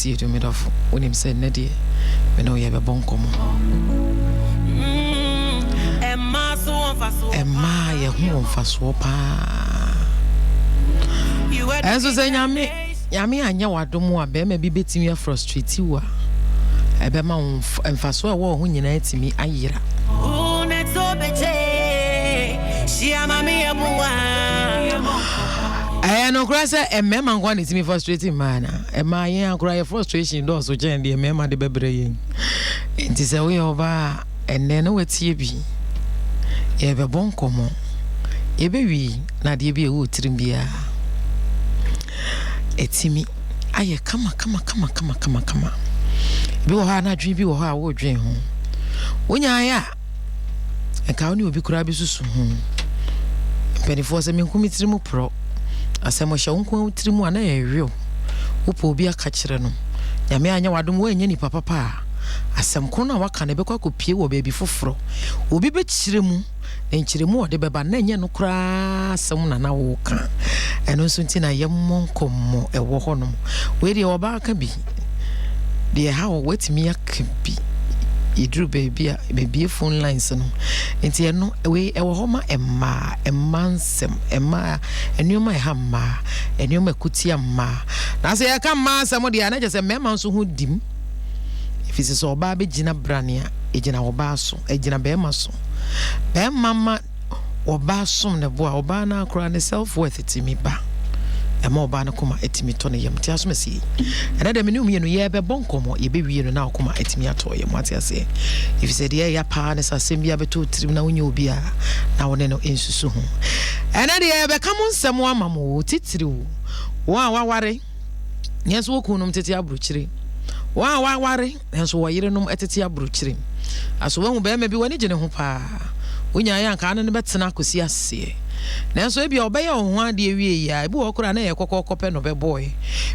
tie to me dofo wonim sɛ ne de me no ye be bon komo Emma ye hu mfaso pa enso sɛ nyame anya wadom a be ma bi betimi a frustrate wa ebe ma mfaso a wo ho nyina atimi ayira no cry say emema ngwa ne timi frustrating man ema yen akura ye frustration do so chen de emema de bebre yen enti se we oba enne no wetie bi ye be bon komo ye be wi na de bi e wo tirim bia etimi aye kama bi wo ha na dwen bi wo ha wo dwen ho wonya ya enka woni obi kura bi susu ho penifo se menkumi tirimu pro asemo hye wonko tirimu ana ye hwe upo obi aka kire no nyame anya wadom wo anya ni papa asem ko na waka ne bekwa kopie wo baabi foforo obi be kiremu enkyiremu ode beba na nya no kura asem na wo ka eno so nti na Yenbo Nkommo ewo honom we de oba aka bi de ha wo wetimi aka bi idru baby phone lines no enti eno we ewo homa emansem ema enuma hamma enuma kutia ma na se ya ka ma sam de ana je se mema nso ho dim ifisi so oba be gina brania egina oba so egina be ma so be mama oba so ne bo oba na akra ne self worth timi ba ema oba na kuma etimi to ne yam ti aso mesi ena de menu mienu ye be bon komo ye be wie no na kuma etimi ato ye mati ase if said ye ya pa ne sasem bia beto tirim na wonya obi a na wone no ensusu ho ena de ye be kamo nsem amamo titiri wa ware nyeso wokunum tete abrochire wa ware nso wo yerenom etete abrochire aso wahu be ma bi wani gene ho pa wonya ya nka ne betena akosi ase nanso ebi obeye ho ade ewie ya ebi okura na ye kokokopɛ no be boy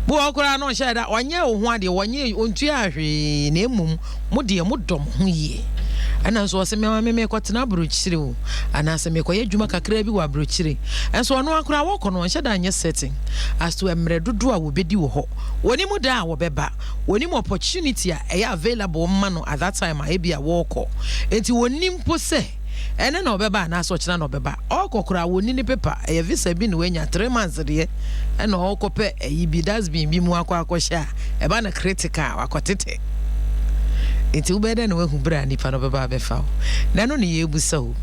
bi okura no hye da onye ho ade wonye ontu ahwe na emum mo de mo dom ho yie ana nso se me kwatena abrochire o ana se me koye dwuma kakra bi wa abrochire enso ono akura wo kono hye da anye setting as to emre dodo a wo bedi wo ho woni mu da a wo beba woni mu opportunity a e available ma no at that time a ebi a wo ko enti woni mpo se ene na obeba na so kina na obeba okokora woni ni paper e visa bi ni wenya 3 months de e na okope e bi das bi mu akwa e ba na critical akotete enti ubeda na wehu bra nipa no beba befa na no ne yebusa o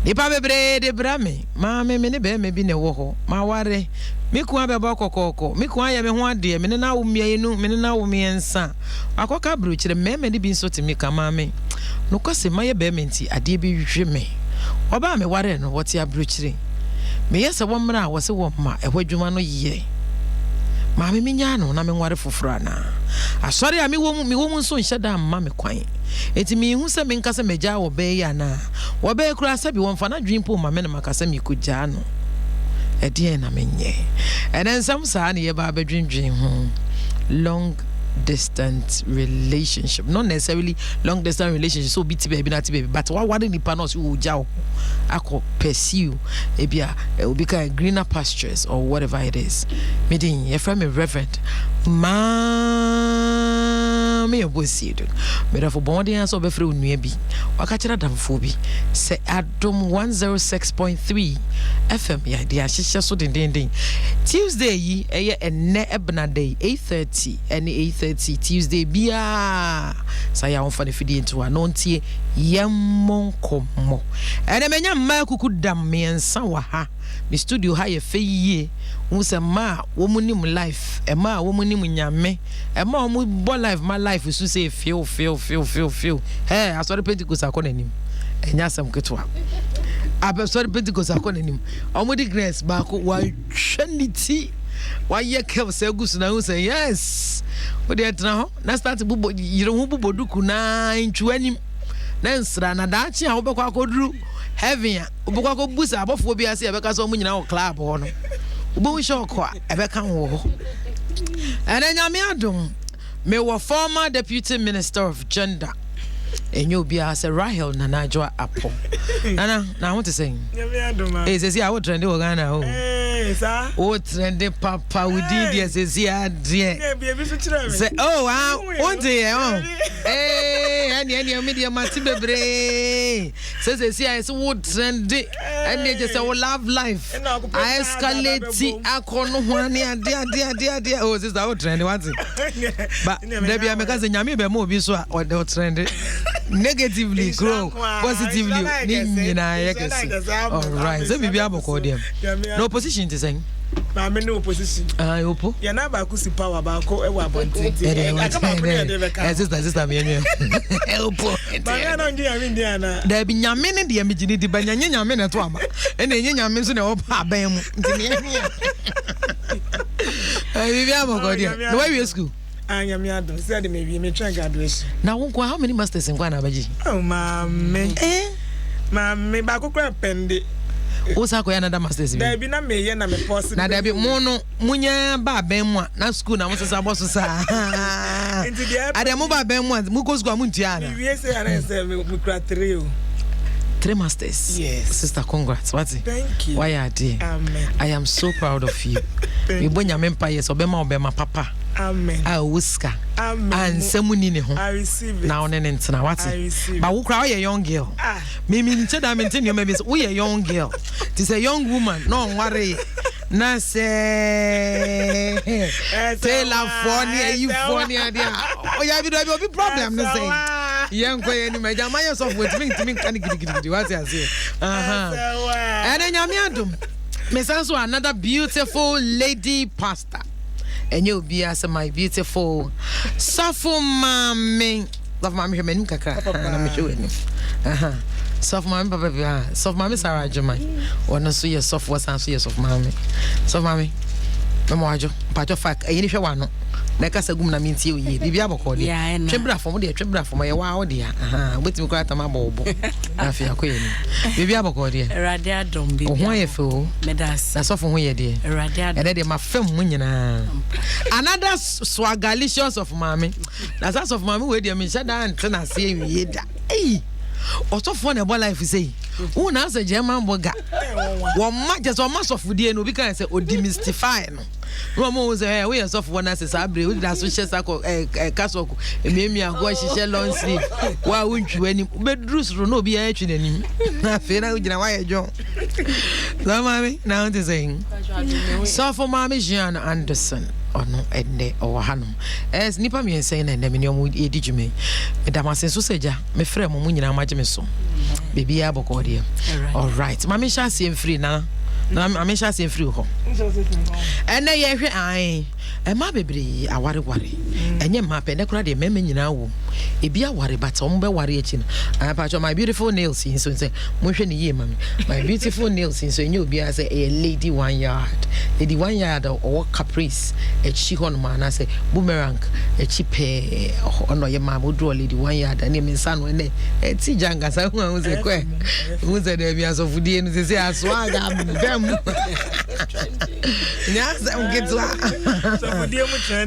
nipa bebre de bra me ma me ne be me bi ne wo ho ma ware me ku abeba kokoko me ku aya me ho ade me ne na wo mienu me ne na wo miensa akoka bro kire me ne bi nso timi kama me no kwase maye be menti ade bi hwe me oba me ware no wote abrochire me yesa wo mra wo se wo ma ehwadwuma no ye ma me nya no na me nware foforo ana asori a me wo mu nso nhye da ma me kwan eti me hu se me nkasa meja wo be ya na wo be kura sabi wo mfa na dwimpo ma me na makasa me kugya no edi na me nye enen sam sa na ye ba bedwindwin ho long distance relationship, not necessarily long distance relationship so biti baby na ti baby but what ni panos you jaw ako pursue ebia obi ka greener pastures or whatever it is meeting your friend reverend ma me obosi do me da for bond answer be free onua bi waka kira damfo bi se Adom 106.3 FM ya dia hihye so den Tuesday yi eye enne ebna day 8:30 and 8:30 Tuesday bia saya on fa ne fidi into anontie Yenbo Nkommo ene menya mma kuku dam me ensa wa ha me studio ha ye feyie Usema womunim life ema womunim nyame ema omu bo life my life so say feel hey asori Pentecost akonanim enya sam ketwa abesori Pentecost akonanim omudi grace ba ko wa hwaniti wa ye kev se gusu na hu say yes wo de tena ho na start bubo yire hu bubo duku na ntwanim na nsra na daachi a wo bekwa akoduru heaven a wo bekwa akobusa abofo bi ase e beka so mu nyina wo club ho no Ubu shokwa ebeka wo nyame Adom me wo former deputy minister of gender enyo bia se Rahel Nanajo Apo nana na what to say nyame Adom say I would trend wo Ghana ho Oh, trendy papa, we did yes, is here, dear. Say, oh, one day, hey, and media Matibe says, it's wood trendy, and they just all love life. I escalate, I call no one, dear. Oh, this is our trend, what's it? But maybe I'm because in Yami Bemo Biswa or the trend negatively grow positively. All right, so we have a codium. No position to sing. I'm in no position. I hope you're not about to power about co. I want to Indiana. There be Yamin, the Amigini, the Banyan Yamin at Wama, and then Yamin in the Opa Bam. We have a codium. The way we school. I am Adom, said maybe you may try graduation. Now, how many masters in Guanabaji? Oh, mammy, mammy, Baco Pendy. Osako another masters. There be na me na me post. Na there be mono munya ba benwa na school na mo sesa boso sa. Into the Adom ba benwa mu go school amuntia na. We say ana say me kra 3 masters. Yes. Sister, congrats. What's it? Thank you. Why are they? Amen. I am so proud of you. We bonya mempa yes obema papa. Amen. I whisker. Amen. And semuni ne ho. I receive it. Now nena what's it? But who cry a young girl? Me nche da maintain your maybe we a young girl. It is a young woman. No worry. Na say tell her funny you funny idea. Oh yeah, be problem no say. Young boy any me jama yourself with me can gidi what I say. And then Adom. Me so another beautiful lady pastor. And you'll be as my beautiful Safo Mami. Love Mammy Herman Kaka. I'm showing you. Soft Mammy, Papa, Soft Mammy Sarah Jemai. Or no, so your soft was answer of Mammy. Soft Mammy, Mamojo, part of fact, I ain't one. Like I said, Gumna means you, the Biabo called. Yeah, Trembra from dear, Trembra from my wow, dear. Wait to cry to my bobo. I feel queen. The Biabo called you. Radia don't be why fool. Medas, that's often where dear. Radia, and then my film winning. Another swagalicious of mammy. That's us of mammy, where dear Michelle and Tana say, hey. Also fun about life say. Who now say German boga? One match just one mass of food no because say or demystify no. Romo was a way of one as a sabre with that switches castle. Maybe I go she long sleep. Why wouldn't you any bedrooms no be a chin any? I feel like why John. So mommy now to saying. So for mommy Jean Anderson. Or no, and or Hanum. As Nippa me saying, and then you would eat me. Madame Sensuja, my friend Munina Majimeso. Baby Abocordia. All right, Mammy shall see him free now. I shall see him free home. And I my baby, I worry. And your map and the crowd, memory now. It be a worry, but some worry. I patch on my beautiful nails since so say, Motion ye, mammy. My beautiful nails since so you be as a lady 1 yard. Lady 1 yard or caprice. A chick on man, I say, boomerang, a cheap on your mamma would draw lady 1 yard and name in son when they see Jangas. I was a quack. Who's the devious of Woody and say, I swag them. Yes, I'm get to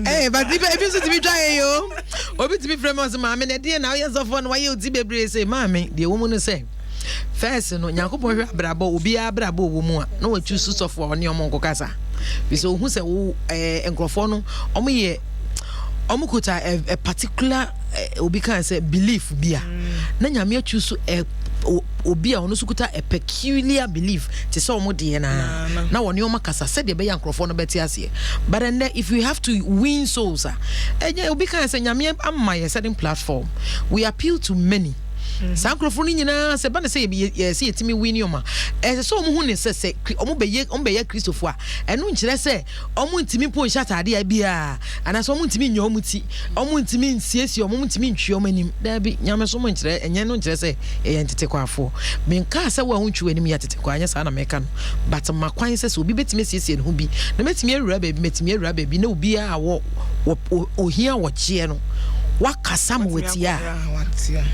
hey, but if you to be trying you, or to be famous, mammy, and dear now, yes, of one why you baby say, mammy, the woman say. First, no, Yakubo Brabo, be a Brabo woman, no choose of one your Monco Casa. We saw who say, oh, Encrofono, Omi, Omukuta, a particular Obika say belief beer. Nanya me choose Obia on Sukuta a peculiar belief to so more DNA. Now on your Macassa said the Bayan Crophone Betiasia. But then if we have to win souls, and Obika say Yamia am my certain platform. We appeal to many. Sancrophone na se ba say yes etimi win yoma e so omo hu ne se omo be Christopher enu nkire se omo ntimi pon shatade bia ana so omo ntimi nya omo ti omo ntimi nsiesie omo ntimi ntwe omo anim da bi nyame so mo nkire enye no nkire se e ntete kwafo me nka se wa hu ntwe anim ya tete kwa anya sa na meka no but makwan se obi betimi siesie ne hu bi na metimi awura ba bi metimi awura ba bi na obi a wo ohia wo chie no wakasa mo wetia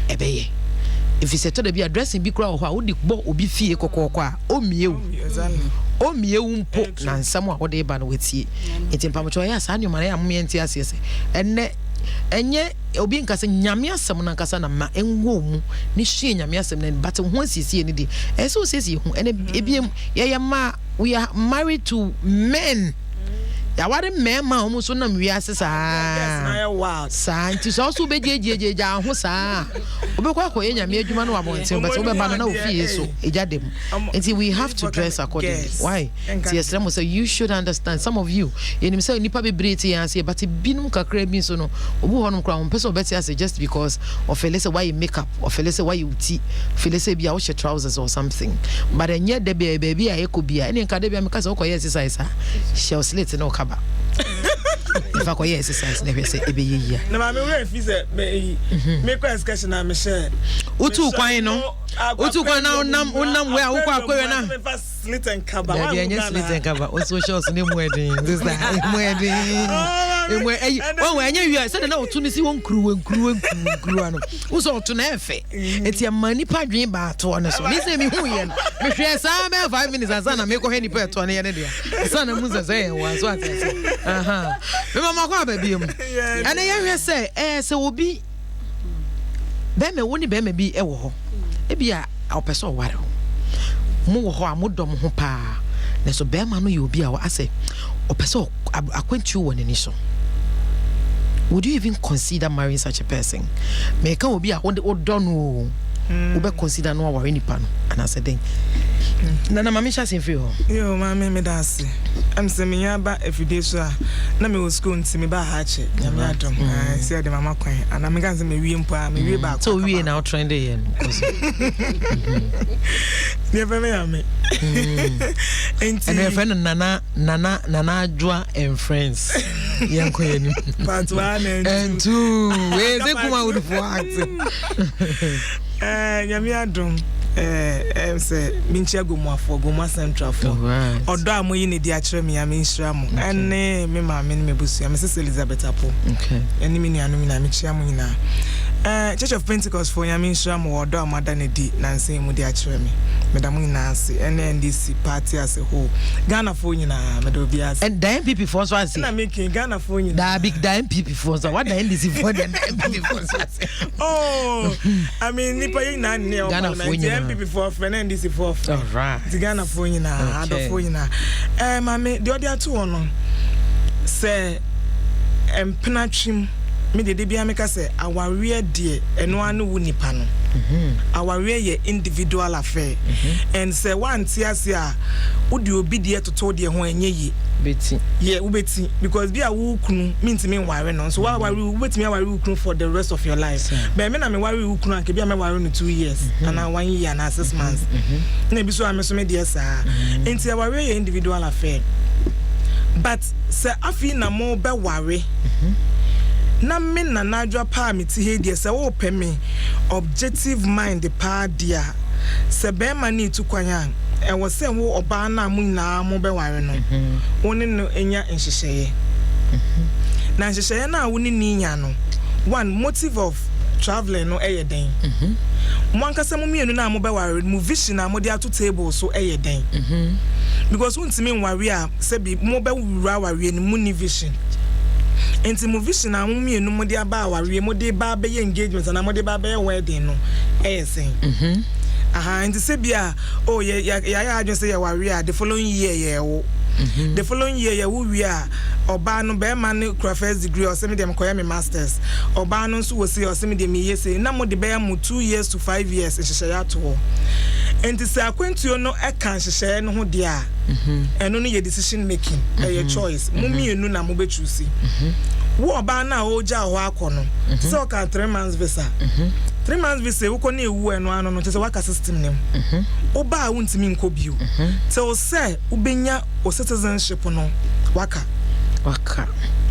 ebeye. If you say to be addressing be crowd, how would the bo obi fie kokokwa o miewu mpo na nsamo a wode ba no wetie enti mpamocho ya sa anyo mara ya mmie enti asese enne enye obi nkase nyame asem na nkasa na ma enwo mu ni hwie nyame asem na but ho asiesie ni di eso siesie ho ene ebiem ye ma we are married to men. Ya ware mema omo so nam wiase saa saa nti so so be jejejeja ho saa obekwa akoye nyame adwuma no wabonten but obeba no na ofie so ejadem nti we have to dress accordingly. Why? Nti yesrem say you should understand. Some of you yenim say nipa bebrete yan say but binum kakra bi so no obu honum kra on person obeti say just because of feel say why you make up or feel say why you tea feel say bia wo she trousers or something but enye de baby a ekobia ene nka de bia me ka say okoye exercise shell slit no kaba if I could exercise never say ebe ye na ma me we fi say me kwa excursion na me share utu kwan no utu kwan na unam we a wo kwa akwe na slit and cover wa slit and cover o so shows ni muedin this that muedin emwe o we anya wi say na otu ni si won kuru ano wo so otu na efe enti amani padwen ba to no so ni say me hu ye no me hwe sa me 5 minutes asa na me ko he ni pe to na ye ne dia asa na mu say wa so atese me mama kwa ba biem ene ye hwe say say obi be me woni be me bi e wo ho e bia opese o ware ho mo wo ho amodom ho pa na so be ma no ye obi a ase opese akwantu wo ne ni so. Would you even consider marrying such a person? Me kan obi a wo don wo be consider no aware nipa no and I said then na mama sha sen fi ho yo mama me da ase am se me ya ba everyday so na me wo school nti me ba ha che na me Adom say de mama kwan ana me kan se me wie mpo a me wie ba so wie na trend here never me am and their friend nana Adwa and friends yanko yeni part 1 and 2 we say kuma would for act nyame Adom say minchia gomwa central for odo amoyi ne dia kire me ya me nhira mo ene me ma me me busu ya me sister Elizabeth Apo okay ene me nua no me na me chia mo nyina Church of Pentecost for ya me nhira mo odo amada ne di na nse mu dia kire me madam nyina ase ene NDC party as a whole Ghana for nyina me do bia ase and the MPP for so ase na making Ghana for nyina da big da MPP for so what the NDC for the MPP for so ase oh I mean nipa nyina ne Ghana for nyina MPP for NDC for all right the Ghana for nyina Adom for nyina mama the other two no say empenatwim me de bia me ka say awareɛ de eno anu wu nipa no awareɛ ye individual affair and say one tiase a wodi obi de toto de ho enye yi beti yeah ubeti because bia wo kunu mintimi nware no so wa ware ubetimi aware kunu for the rest of your life but me na me ware kunu anke bia me ware no 2 years and 1 year and 6 months na bi so am so me de saa enti awareɛ ye individual affair but say afi na mo be ware na me na Adwa pa me ti he de se wo pe me objective mind pa dia se be ma ni tu kwanya e wo se wo oba na mu na mo be ware no woni no enya nhyehyeye na nhyehyeye na woni ni nya no one motive of traveling no eyeden mo ankasa mo mienu na mo be ware mo vision na mo de ato table so eyeden because wontimi nware a se bi mo be wura ware ni mu ni vision enti mo vision na mo mienu mo de aba ware mo de ba be engagement na mo de ba be wedding no eyesen aha enti se bia oh ya adwen say ya ware the following year ye wo the following year ye wo wi a oba no be man kura first degree or semi dem koya me masters oba no so wo say o semi dem ye say na mo de be am 2 years to 5 years nhyehyɛ ya to enti se akwantuo no e kan nhyehyɛ no ho de a eno no ye decision making your choice mo mienu na mo be choose wo oba na o ja ho akono se o ka 3 months visa 3 months visa wo ko na ewu eno ano no se waka system nem oba a wuntimi nko bio se o se ubenya o citizenship no waka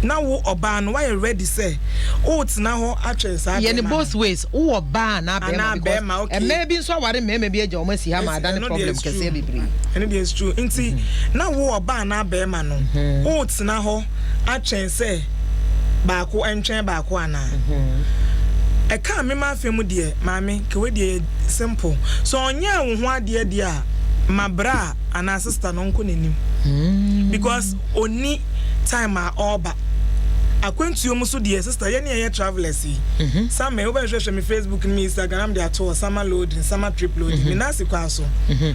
na wo oba no why ready say o tina ho atwensa ye ne both ways wo oba na be ma okay and maybe so aware me bi eja o masi ha ma da ne problem kese bibiri and it is true nti na wo oba na be ma no o tina ho atwensa baako entwen baako ana e ka me ma afemu de maame ke we de simple so onya wo ho ade de a mabra ana sister no nko nenim because oni time a oba akwantuo mu so de sister ye ne ye travelers yi some me over share me Facebook me Instagram de ato summer loading summer trip loading me na se kwa so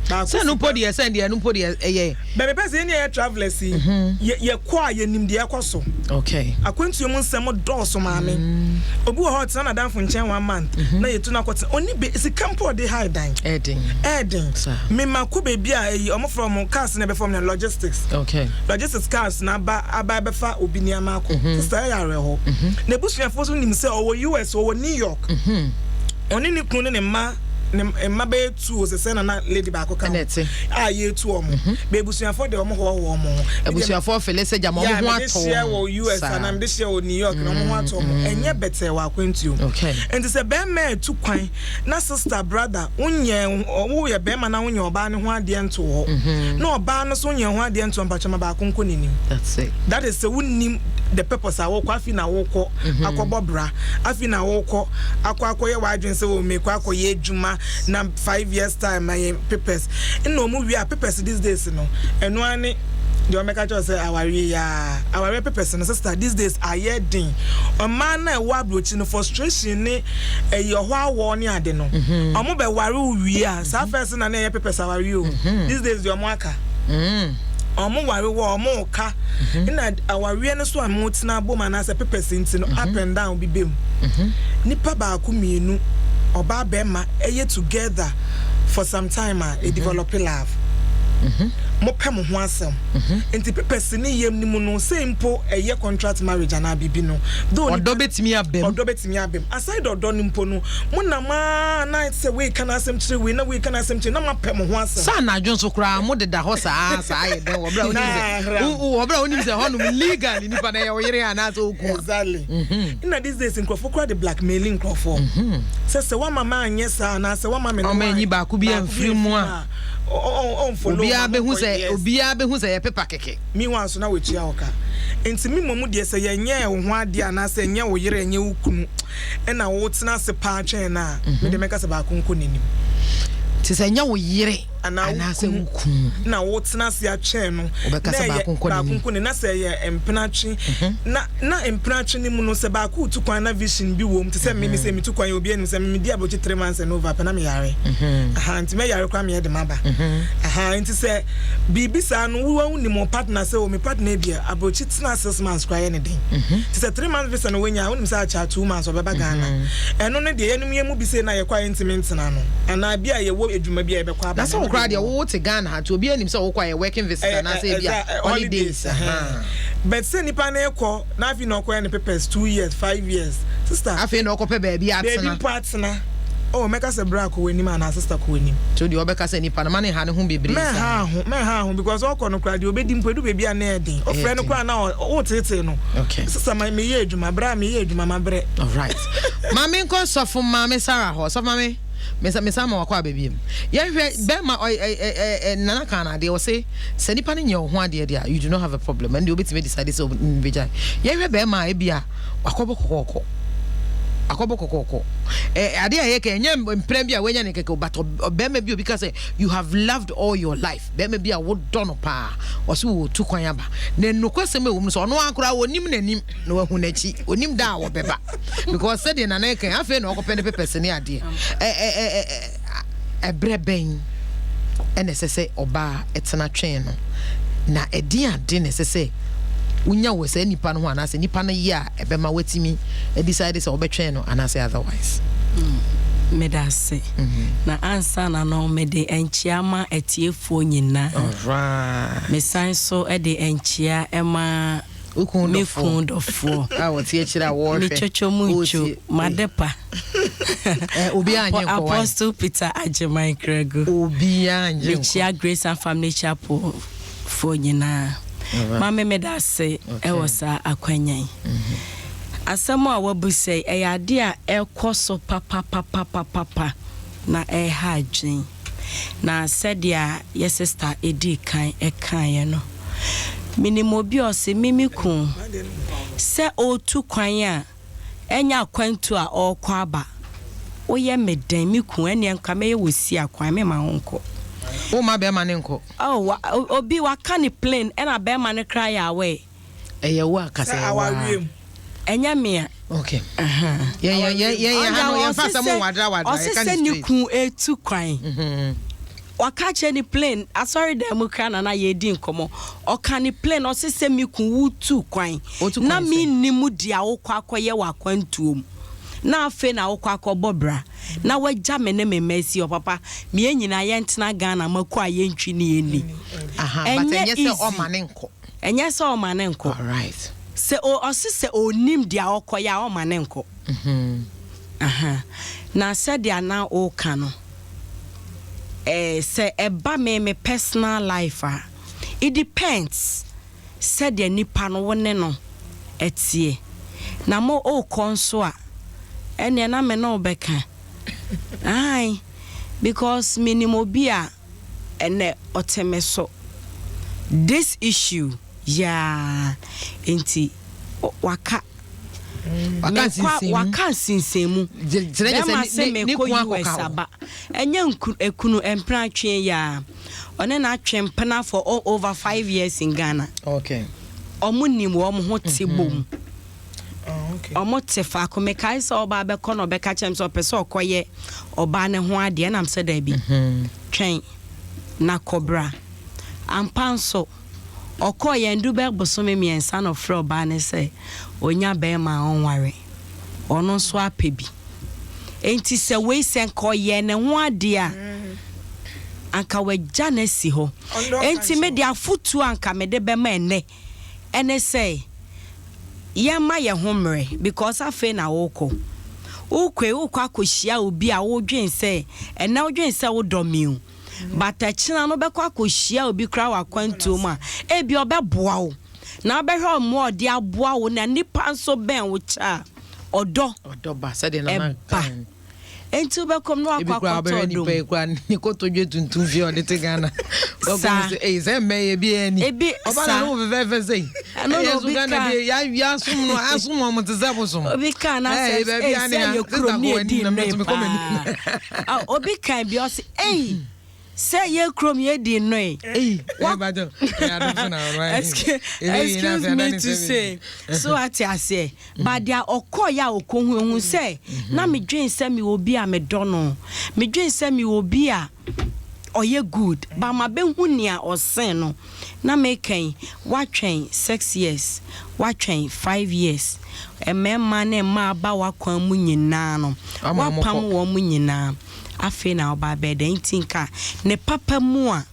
ba so no podi send ye no podi ye be person ye ne ye travelers yi ye kwa ye nim de ekoso okay akwantuo mu nsem do so maame obi wo hot na danfo nchen 1 month na ye tu na kwot oni be si campo de high dan Adom me mako be bia omo from cars na be from logistics okay logistics cars na aba be fa obi ni amako sister ya reho na busuafo so nim se owo US owo New York oni ni kunu ne ma be tu o se na lady ba ko kan ye tu omo be busuafo de omo ho omo busuafo fele se jama omo ho ato ya wo US and am this year wo New York na omo ho ato omo enye better wa kwantu okay and say be ma tu kwan na sister brother unye wo ye be ma na unye oba ne ho ade ento ho na oba no so unye ho ade ento mpachama ba konko ninim that's it that is the unim the purpose a wo kwa afi na wo kọ akobobra afi na wo kọ akoye wa adwen se wo meko akoye adwuma na 5 years time my papers no mu wi a papers these days no eno ani the omeka cho say our papers no sister these days are yedin o man na wa brochi no frustration ni ye ho awo ni ade no omo be ware wi a sa first na na papers aware o these days the omo aka omo ware wo omo ka ina awawe no so amotina boma na se papers nti no up and down bi bem nipa ba ku mienu oba be ma eye together for some time a develop love mo pem ho asem enti papers ni yem ni mu no simple eye contract marriage ana bibi no odo betimi abem aside odo ni mpo no mo na ma na say we can asem chire we na we can asem chire na ma pem ho asem sa na adwon so kra mo de da ho sa ye den obra onim se ho no legal ni pa na ye oyere ana so ku exactly ina these days nkofo kra the blackmailing nkofo se wa mama anye sa na se wa mama no ma nyi ba ku bi amfiri mu a follow obia be hu say ye pepa keke mi wan so na we tua oka enti mi momu de say ye nye ho ade ana say nye wo yere nye ukunu e na wo tena se pa atwen na me de meka se ba konko nenim ti say nye wo yere ana say ukunu na wo tena se atwen no obeka se ba konko ne na say ye empnatwe na empnatwe ni mu no se ba ku tu kwan na vision bi wo mu ti say me say me tu kwan obi enu say me di abochi 3 months and over pa na me yare nti me yare kwa me de maba nti say bibi sa no wo ni mo partner say o me partner bia abochi tena 6 months kwa ye ne den ti say 3 months visa no wenya wo ni say acha 2 months obeba Ghana eno ne de yenum yemu bi say na ye kwa intimate na no ana bia ye wo edwuma bia ye be kwa ba crowd ya wo te Ghana ha to obi anim say wo kwa ye working visitor na say bia holidays but say nipa na ekọ na afi na okọ ya ne papers 2 years 5 years sister afi na okọ pe baby atena baby partner oh meka se bra ko wenim ana sister ko wenim to di obeka se nipa na mane ha ne ho bebre me ha ho because okọ no kra di obedi mpedu baby ana edin o frɛ no kra na o tete no okay sister me ye adwuma bra me ye adwuma mabre all right mama nko sofo mama Sarah ho so mama mesa ma wakwa baby ye hwe be ma nana kana de o say se nipa ne nye ho ade de you do not have a problem and you obetime decide so beja ye hwe be ma e bia wakobokokoko ade aye ke nye mpre bia wenya ne keke but be ma bi obi ka say you have loved all your life be ma bia wo dono pa o so wo tu kwan aba na nokwasem ewum so no akora wonim nanim na wahu nachi onim da wo beba because said na na kan afa na okopɛ ne pepese ne ade ebreben enesese oba etena twen no na edi ade nesese unya wo se nipa no ho anase nipa no ya ebema watimi decide say obetwen no anase otherwise medase na ansa na no mede enchiama etiefuo nyina alright me sanso ede enchia ema ukundofo awoti echira wo me chocho mucho madepa obi anye ko Apostle Peter Ajemai Krego obi anye Chia Grace and Family Chapel for nyina mama medase e wosa akwanyan asamo a wabusei e yade a ekoso papa na e ha adwen na sedia ye sister edi kan e kan ye no minimo bi o se mimiku se otu kwan a enya kwantu a okwa aba oye meden miku ene nka me ye wosi akwan me ma honko o ma be ma ne nko obi waka ni plane ena be ma ne cry away eye wo akase awawiem enya me okay yeah fast am wadra can you ku etu kwan waka che ni plane asori dem kra na ye di nkomo o kan ni plane o se mi ku wutu kwan na mi nimu dia wo kwakoye wakwantuom na afe na wo kwakobobra na wagya me ne me mesi o papa me enyina ye ntena Ghana maku aye ntwi ni eni but enye se o manenko enye se o manenko all right se o se onim dia okoya o manenko na se dia na o kano say eba me personal life it depends said the nipa no wone no etie na mo o konso a ene na me no beka ai because minimo bia ene otemeso this issue yeah enti waka sinsemu me ko US aba enye ekunu empra twen ya one na atwen pena for over 5 years in Ghana okay omunim wo ho tebom okay omo tefa ko me kai so oba be ko no be ka chem so pese okoye oba ne ho ade na mse da bi twen na cobra ampanso okoye ndu be bosome miensa no fro oba ne se onya be ma onware ono so apebi enti se we sen koye ne ho ade a anka wagya na si ho enti me dia futu anka me de be ma ene say ye ma ye homre because afa na woko ukwa akohia obi a wodwen say ena wodwen say wodomiu but achina no bekwa akohia obi kra wakwantu ma ebi obeboa wo na obehwe mo ode aboa wo na nipa nso ben wo cha odo ba say de na enti bekom no akwa odo ni ko toje tuntun fi ode te Ghana go say say me bi eni oba na no fe say no bi Ghana bi ya sum no asum mo tezabo sum obi kan na say say you kro ni edi no obi kan bi o say say ye krom ye di no excuse me to say so I say but dia okoya okohu say na me dwen say me obi a me dono me dwen say me obi a oye good ba ma be hu nia osen no na me kan watwen 6 years watwen 5 years emema na ma ba wakwan mu nyina no wapam wo mu nyina afi na oba be den tinka ne papa mu a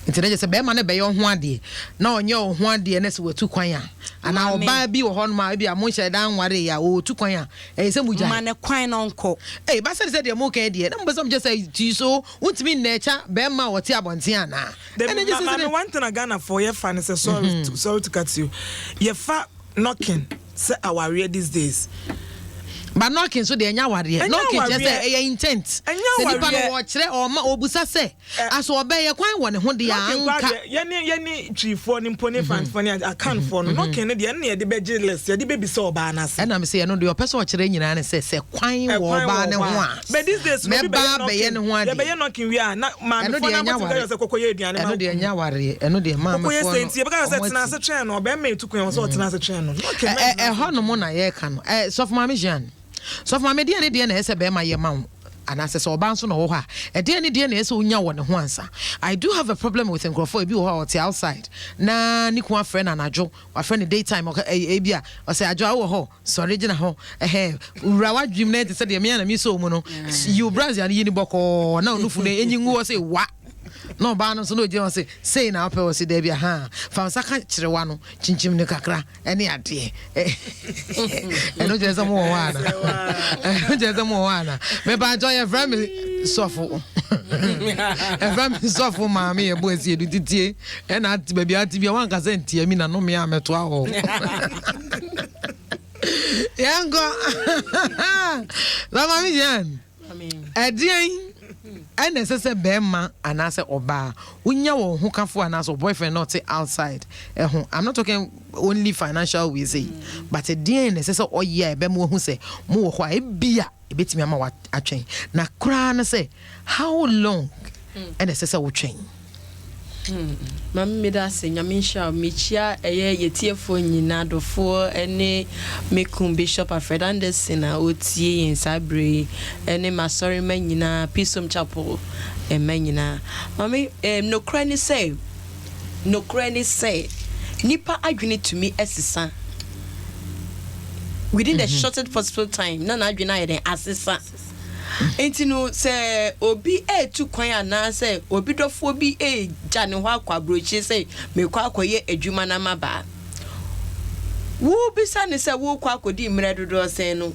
nteje se be ma ne be yo ho ade na onye ho ade na se watu kwan a ana oba bi wo ho no ma bi a mo hye dan ware ya wo tu kwan a se muja ma ne kwan no nko ba se de mo kan de na mbe so just say ti so untimi na echa be ma wote abonten ana ene just say one thing Ghana for your fan is sorry to cut you ye fa knocking say our real these days. But knocking so de anya ware knocking just say intent se nipa no wo kire o ma obusa se aso obeye kwan wo ne ho de anka yeni chifo ni mpone fans for ni account for no knocking de ne de beje list de be bi se oba na se na me se no de opese o kire nyina ne se kwan wo oba ne ho a but these days me ba be ye ne ho ade be ye knocking wi a na ma me for na mo se se kokoye aduane ma eno de anya ware eno de ma me for kokoye senti be ka se tena se tren no be me tukun so tena se tren no ho no mo na ye ka no so for ma me Jean so for my media ne na ese be ma ye ma anase so oba nso no wo ha e de ne ese onya wo ne ho ansa. I do have a problem with nkrofo ebi wo ha oti outside na ni ko afre na najo wa friend the daytime e bia o say ajo wo ho sorry gina ho ura wa dwim na te se de me na mi so mu no you brazil ni boko na onufu na enyi ngu wo say wa no ba no so no je won say na ope wo say there bia ha fa saka kirewa no chinchim ne kakra ene ade eno je zamo wa na je zamo wa na me ba joy very sofo very sofo ma me e bo esi edu titie e na ati bia ati bia wan ka se ntie mi na no me ameto aho yango la mami Jan edien and necessary bema and answer oba unya wo hu kafo and answer boyfriend not outside I'm not talking only financial we say but a dear necessary or yeah be mo hu say mo ho a bia e betimi ama wa atwen na kra na say how long and necessary wo twen Mami me da se nyame hia mechia yetiefo nyina dofo ene mekum Bishop Alfred Anderson na otie in Sabre ene masori manyina Pisom Chapel manyina mami no krani say nipa adwene to me esisa within the shortest possible time na adwene ayeden asisa Entino say obi tu kwan ana say obi dofo bi gya ne ho akwa brochi say me kwa akoye adwuma na maba wo bisa ne say wo kwa akodi mredodo say no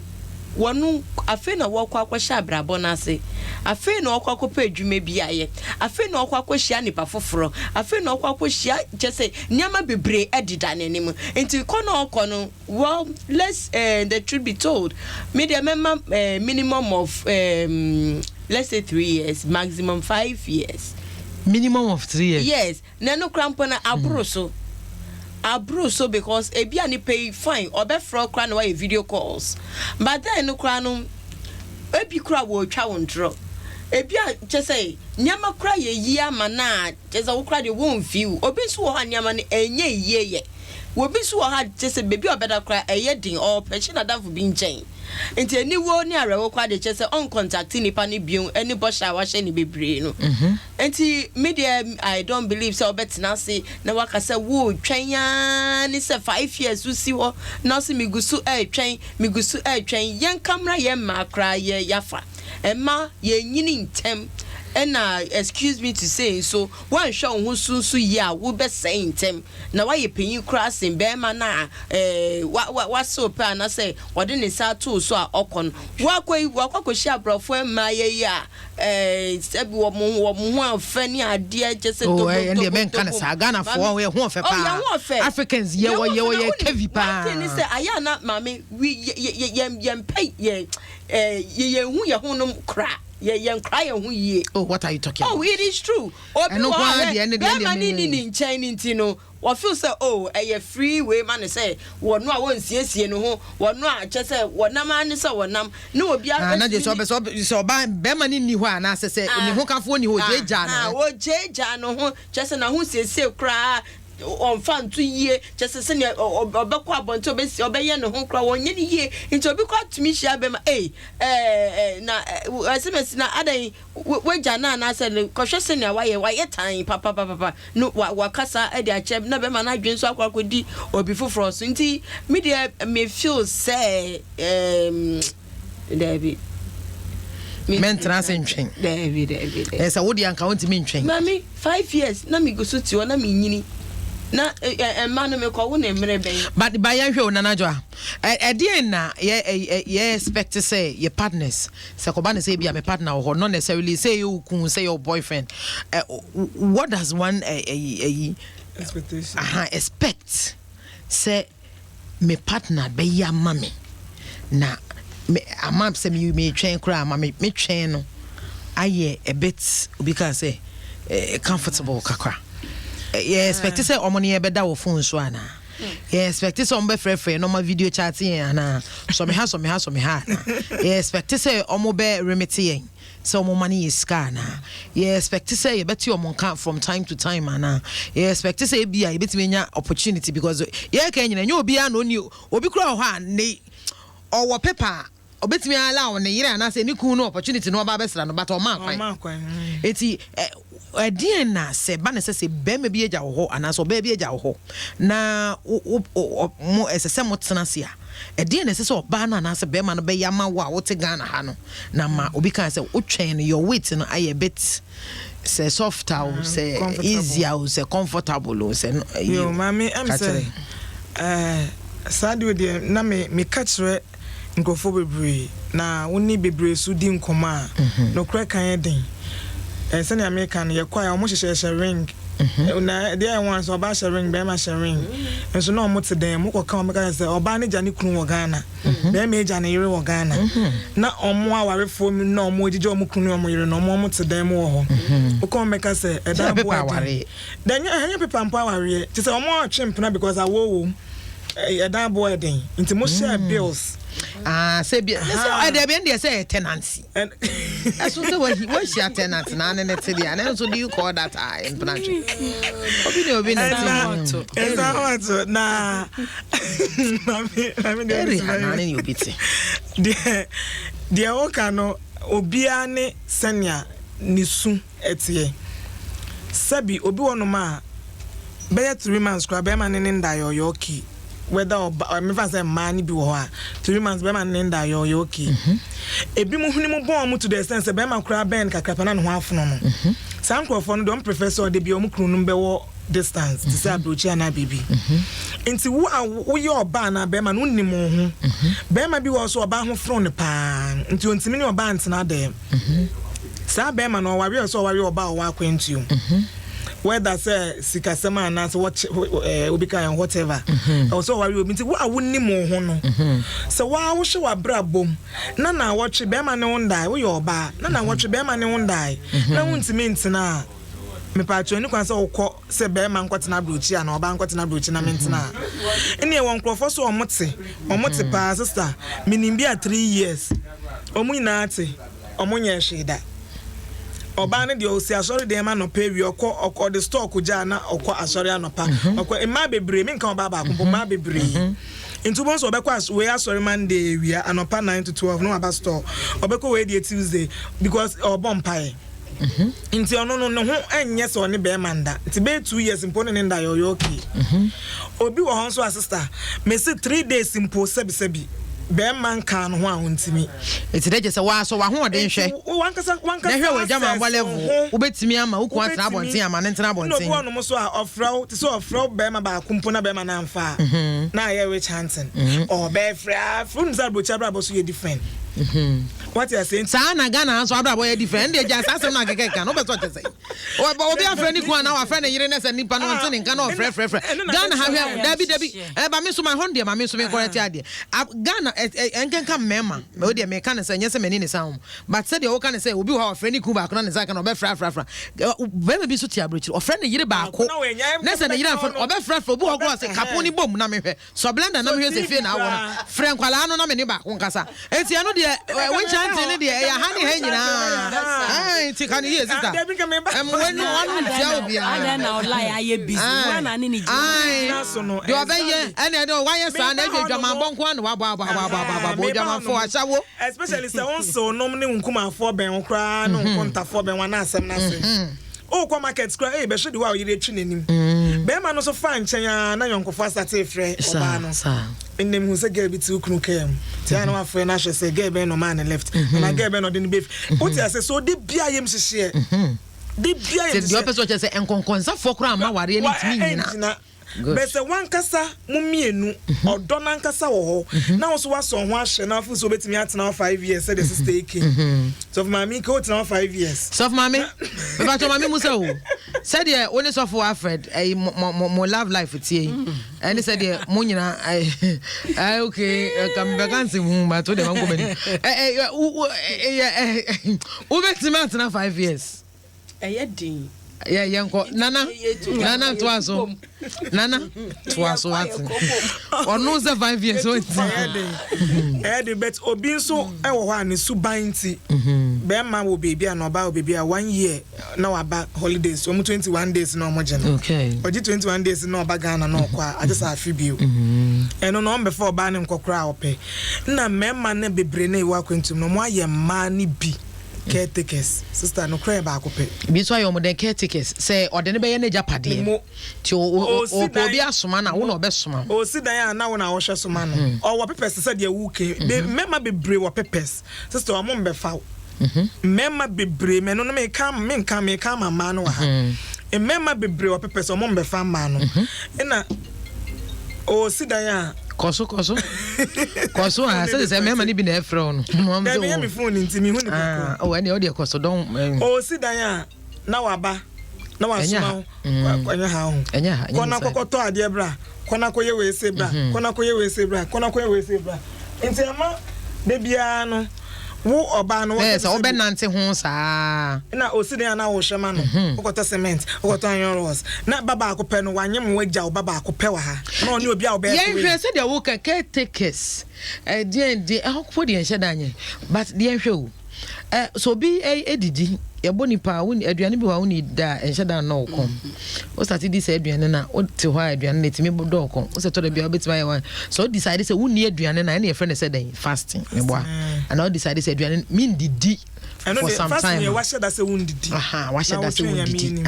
wonu afi na wo kwa akwhya abrabo na say afi na wo kwa akopa adwuma bi aye afi na wo kwa akohia nipa foforo afi na wo kwa akohia say nyama bebre edida nanim enti kono well let's the truth be told minimum of let's say 3 years maximum 5 years minimum of 3 years yes na no crampo na abro so because ebia ni pay fine obefro kra na why video calls but then no kra no ebi kra wo twa wondro ebia say nyama kra ye yi ama na say wo kra de won view obi so wo ha nyama ne enye yeye wo bi so wo ha say baby obeda kra eye din or pechi na dafu bi nchen enti eni wo ni arewo kwa de say on contact nipa ni biun eni bosha wa she ni bebre no enti media I don't believe so betina say na waka say wo twan ni say 5 years you see wo na say migusu twan yen camera yen makra ye yafa emma ye nyini ntem excuse me to say so one show who so ya wo be say ntem na why penyin cross in be ma na what so pa na say wode ne sa to so a okon wakwa hia brofo ma ye ya sebi wo mo ho afani ade je se to and the men kan sa Ghana for we ho fe pa Africans ye kevi pa thing is say aya na mame we ye pay ye hu ye ho no kra ye cry hu ye. Oh, what are you talking about? Oh, it is true. Obi wa ni nchen ntino wo feel say oh a free way man say wonu a won siesie no ho wonu a che say wonam an say wonam no obi a na je so ba be man ni ho ana say ni ho kafo ni ho jeja no wo jeja no ho che say na ho siesie kra on fan 2 year just say obekwa abonto obesi obeye no ho kra wonye ni ye nti obi kwa tumi hia be ma na SMS na adan weja na say kohwe se ne waye tan papa no wakasa e de ache na be ma na adwen so akwakoddi obi foforo so nti media me feel say David mentra sentwen David esa wodi anka wonti mentwen mami 5 years na mi go so ti na mi nyini na manu me ko wona emre ben but by yan hwe onana jo a dey na ye expect to say your partners say ko ba na say bia me partner or not necessarily say you kun say your boyfriend what does one expectation expect say me partner be ya mame na me amam say me twen kra mame me twen no aye a bit because say comfortable kakra. Yeah, expect to say omoni ebeda wo phone so ana. Yeah, expect to say ombe frefre no ma video chatting ana. So me ha. Yeah, expect to say omo be remedy so omo money is scar na. Yeah, expect to say you bet you omo can from time to time ana. Yeah, expect to say bia you bet me nya opportunity because yeah kan nyina nya obi an oni obi kura ho an ne owo paper obetimi allow ne yire ana say ni kun no opportunity no ba besra no but o man kwan. Eti adien na se ba ne se be me bi eja wo ho ana so be bi eja wo ho na mo esese mo tena se a adien na se so ba na na se be ma no be yama wo a wo te Ghana ha no na ma obi kan se wo twen your weight no aye bit say soft or say easy or say comfortable or say yo mami am say sad with the na me catch nkofo bebre na woni bebre su di nkoma no kra kan den sani American ye kwa ya omo hye ring na dey one so ba ring be ma ring enso na omo te den mo ko kan American say oba ne jani kunu wo Ghana be ma eja ne yire wo Ghana na omo awarefo mi na omo ejije omo kunu omo yire na omo te den mo wo ho o ko American say e da bo aware den hanya pepa mpo aware ti say omo chimp na because awo dan boy den nti mo share bills say be there be dey say tenancy and so say what share tenant na na te dey and so do you call that in planning obi na na mami you biti de o kano obia ne senia nisu etie sabi obi wonoma be 3 months kra be man ne nda yo ki whether or me fa say man bi wo ha 3 months be man ne nda yo ki ebi mu huni mu bon mu to the extent say be man kra ben kakrapa na no afono no some crofo no don professor de bi o mu krunu be wo distance to say abrochi na bibi nti wo ye oba na be man unni mo ho be man bi wo so oba ho fro ne pa nti ontimi ne oba ntena dem sa be man no wari so wari oba o akwentu whether say sikasema na so what obika and whatever also wari obi nti wo awunni mo ho no so wa wo hwe wa brabom na watch be man ne wondai wo ye oba na watch be man ne wondai na wuntimi ntena me patcho ni kwan se okọ se be man kwatena brochi na oba kwatena brochi na mentena ene won krofo so omote pa sister minimbi a 3 years omu ina ate omunye hweda oba ne de o si asori de ma no pa wi okọ de stock ja na okọ asori anopa okọ emma bebre me nka oba ba akompo ma bebre intu so obekwa we asori Monday wi anopa 9 to 12 no aba store obekwa we de Tuesday because obompai inti ono no ho enye so ne be manda nti be 2 years mpo ne nda yo okay obi wo ho so sister me say 3 days mpo sebi be man kan ho ahontimi eti de je se wa so wa ho de hwe wankasa na hwe we jama bo level ubetimi ama uku atena abonten ama ne ntena abonten no no mo so ofraw ti so ofraw be ma ba kumpo na be ma na amfa na ye we chanting or be fra from zabo chabra bo so ye different what you are saying sa na Ghana so abra boy different dey just asem na keke kan no be so te say obi afre ni ku na wa afre na yire na se nipa no nte nka na ofre Ghana ha dabi ba me so my honde ma me so me correct ade Ghana enken kan mema me o de me kan se nyese meni ni sound but say de o kan say obi ho afre ni ku ba ko na ne saka na obe fra be bi so ti abrochi ofre na yire ba ko na se na yire afre obe fra obi ho ko se kapo ni bom na me hwe so blender na me hwe se fie na awona fre nkwala no na me ni ba ko nkasa enti no de when chanting de ya hani he nyina ai ti kan ye sister when no one tell bia ana na ola ya ye busy wana ni ni na so no de obeye ene de wa ye sa na edwama bonko an wa bo dwama fo asawo especially say on so no ne nkuma fo ben kra no nkonta fo ben wana asem na se o kwa market kra be hwe de wa yire twi nanim be ma no so fa nchen ya na yonkofo asate frɛ oba no nnem hu se girl bi ti ukunu kem ti ana wa frɛ na hwe se girl be no man left na girl be no de ni be o ti ase so de bia yem hyehyɛ de bia yem se de opeso che se enkonkonsa fo kra ma ware ni timi nyina bese wankasa mumienu odona nkasa wo ho na wo so waso ho ahye na afu so betimi atena 5 years say the sister eke so mama ko tena 5 years so mama me ba to mama musa o said the only so for Alfred mo love life tie and he said mo nyina okay come back and say ma to de man ko bani u betimi atena 5 years din yenko nana twaso what or no 5 years so the bet obi so e wo ho ani su banti be ma wo baby an oba wo baby a 1 year na wa back holidays so 21 days na omo jena okay oji 21 days na oba Ghana na okwa ajisa afibio eno no mbe for ba ne nkokra ope na mema na bebre na iwa kwentum no mo aye ma ni bi caretakers sister no cry ba akopɛ bi so ayo mo den caretakers say ode ne be ye na japade ti o bi asoma na wo na obesoma o si dan ya na wo na wo hwe soma no o wo pepes say de wuke mema bebre wo pepes sister o mo mbe fa mema bebre me no me kam mama no ha mema bebre wo pepes o mo mbe fa ma no na o si dan ya koso ah say mema ni bi na efre no mo am say me phone ntimi hu ni ko o ene o de koso don o si dan ya na waba na wasoma kwanya ha ho kona kokoto ade bra kona koye we se bra kona koye we se bra kona koye we se bra enti ama de bia no wo oba no yes o be nante ho saa na oside na wo hwema no okota cement okota iron rods na baba akopɛ no wanyem wagya wo baba akopɛ wa ha na oni obi a wo be yen hwe se de wo caretakers de ahokfo de enhye danye but de enhwe wo so bi edidi yebo nipa woni aduane bi wa woni da enhye da na okom o start this aduane na o te ho aduane na timi bodo okom o se to da bia obetima ye so decide say woni aduane na e friend say den fasting me boa and I decide say aduane mean didi for some time wa sheda say won didi wa sheda say won didi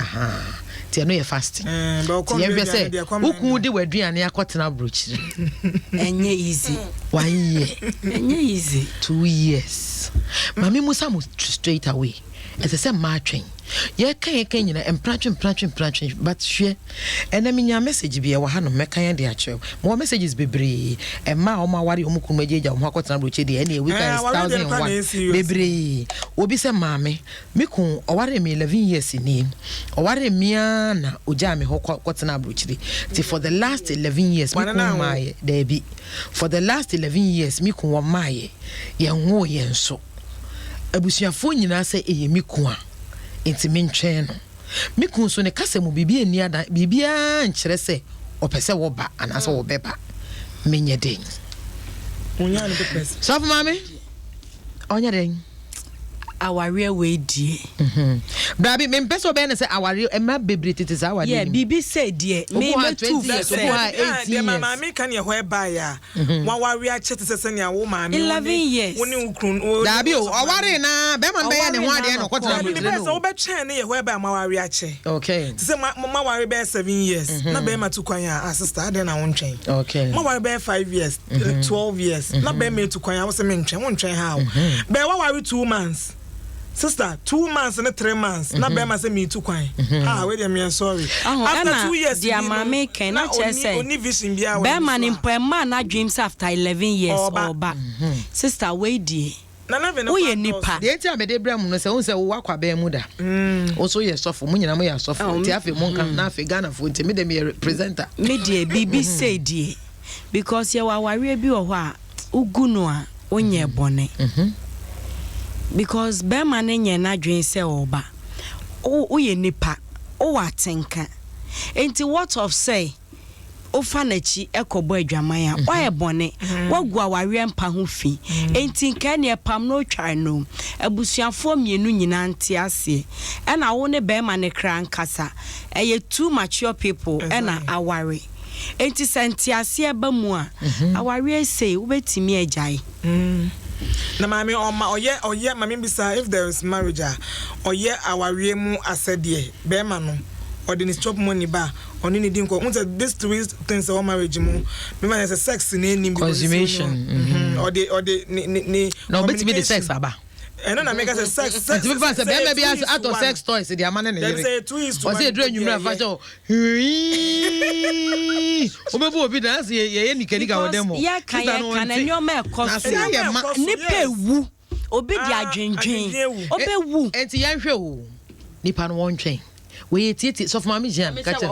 ti no ye fasting ti ye say ukun de waduane akotena brochiri enye easy 1 year enye easy 2 years mami musa mo straight away as I said matching ye kan nyina empratwen but hwe enaminya message bi e wa ha no mekan de achew mo messages bebre e ma o ma ware o mukun majeja o hakotana broche de ene we kan 1001 bebre obi se maame mikun o ware me 11 years ni o ware mia na oja me hokotana broche ti for the last 11 years mikun maaye there be for the last 11 years mikun wo maaye ye ho ye nso abusuafo nyina se eye mikun a enti mentwen no mikun so ne kasa mu bibia ni ada bibia nkyere se opese wo ba anase wo beba menye den onya no pese so for mama onya den aware we die brabi me pese obe na se aware e ma bebre tete sa aware yeah bibi say die me ma 2 years de mama me kan ye ho e ba ya wa ware a chete se ne wo mama 11 years woni ukru dabi o aware na be man be ya ne ho ade no kwotena me pese wo be twen ne ye ho e ba ma ware a che okay se ma ware be 7 years na be ma tu kwan a sister ade na won twen okay ma ware be 5 years 12 years na be me tu kwan a wo se me ntwen won twen ha be wa ware 2 months sister 2 months and 3 months na be ma say me too kwan we dey me sorry after 2 years dia mama can na say oni vision bia be man impema na dreams after 11 years oba sister we die na na be no we nipa de enti amede bram no say won say wo akwa be mu da so ye sofo mu nyina mo ye sofo ti afi mo nka na afi Ghana fo enti me dem ye presenter me die bibi say die because ye wa ware bi wo ho a ugu a onye bone because be man nye na dwen se oba o ye nipa o watenka enti what of say o fa na chi ekobo adwaman a o ye bone wagu aware mpa ho fi enti nka ne pam no twa no abusuafo mienu nyina nte ase e na wo ne be man ne kra nkasa eye too mature people e na aware enti senti ase ba mu a aware say wo betimi agyae na mami oye mami bisa if there is marriage oye aware mu asede be ma no or the stop money ba oni need nko this three things of marriage mu me man say sex na enim consummation or the ni no bet me the sex aba na make us sex be fast be maybe out of sex toys the amane na they say 2 is to o say dre nwumra fa so o be bo obi dance ye nikanika wo dem ya kan nyoma ekoso nipa wu obi di adwendwen obe wu enti yan hwe o nipa no won twen we tie so for mama jam ka cha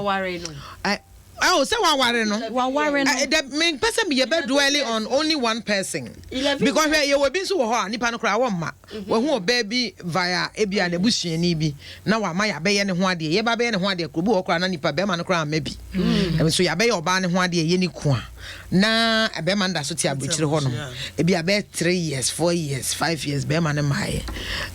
oh, say waware no. The main person be dwelling on only one person. Because where you will be so ho nipa no kra wo ma. We hu baby via ebia na busuani bi. Na wa ma ya be ye ne ho ade. Ye ba be ye ne ho ade krobu ho kra na nipa be ma no kra ma bi. So ya be ye oba ne ho ade ye ni ku a. Na be ma nda so ti abuchire ho no. Ebia be 3 years, 4 years, 5 years be ma ne mai.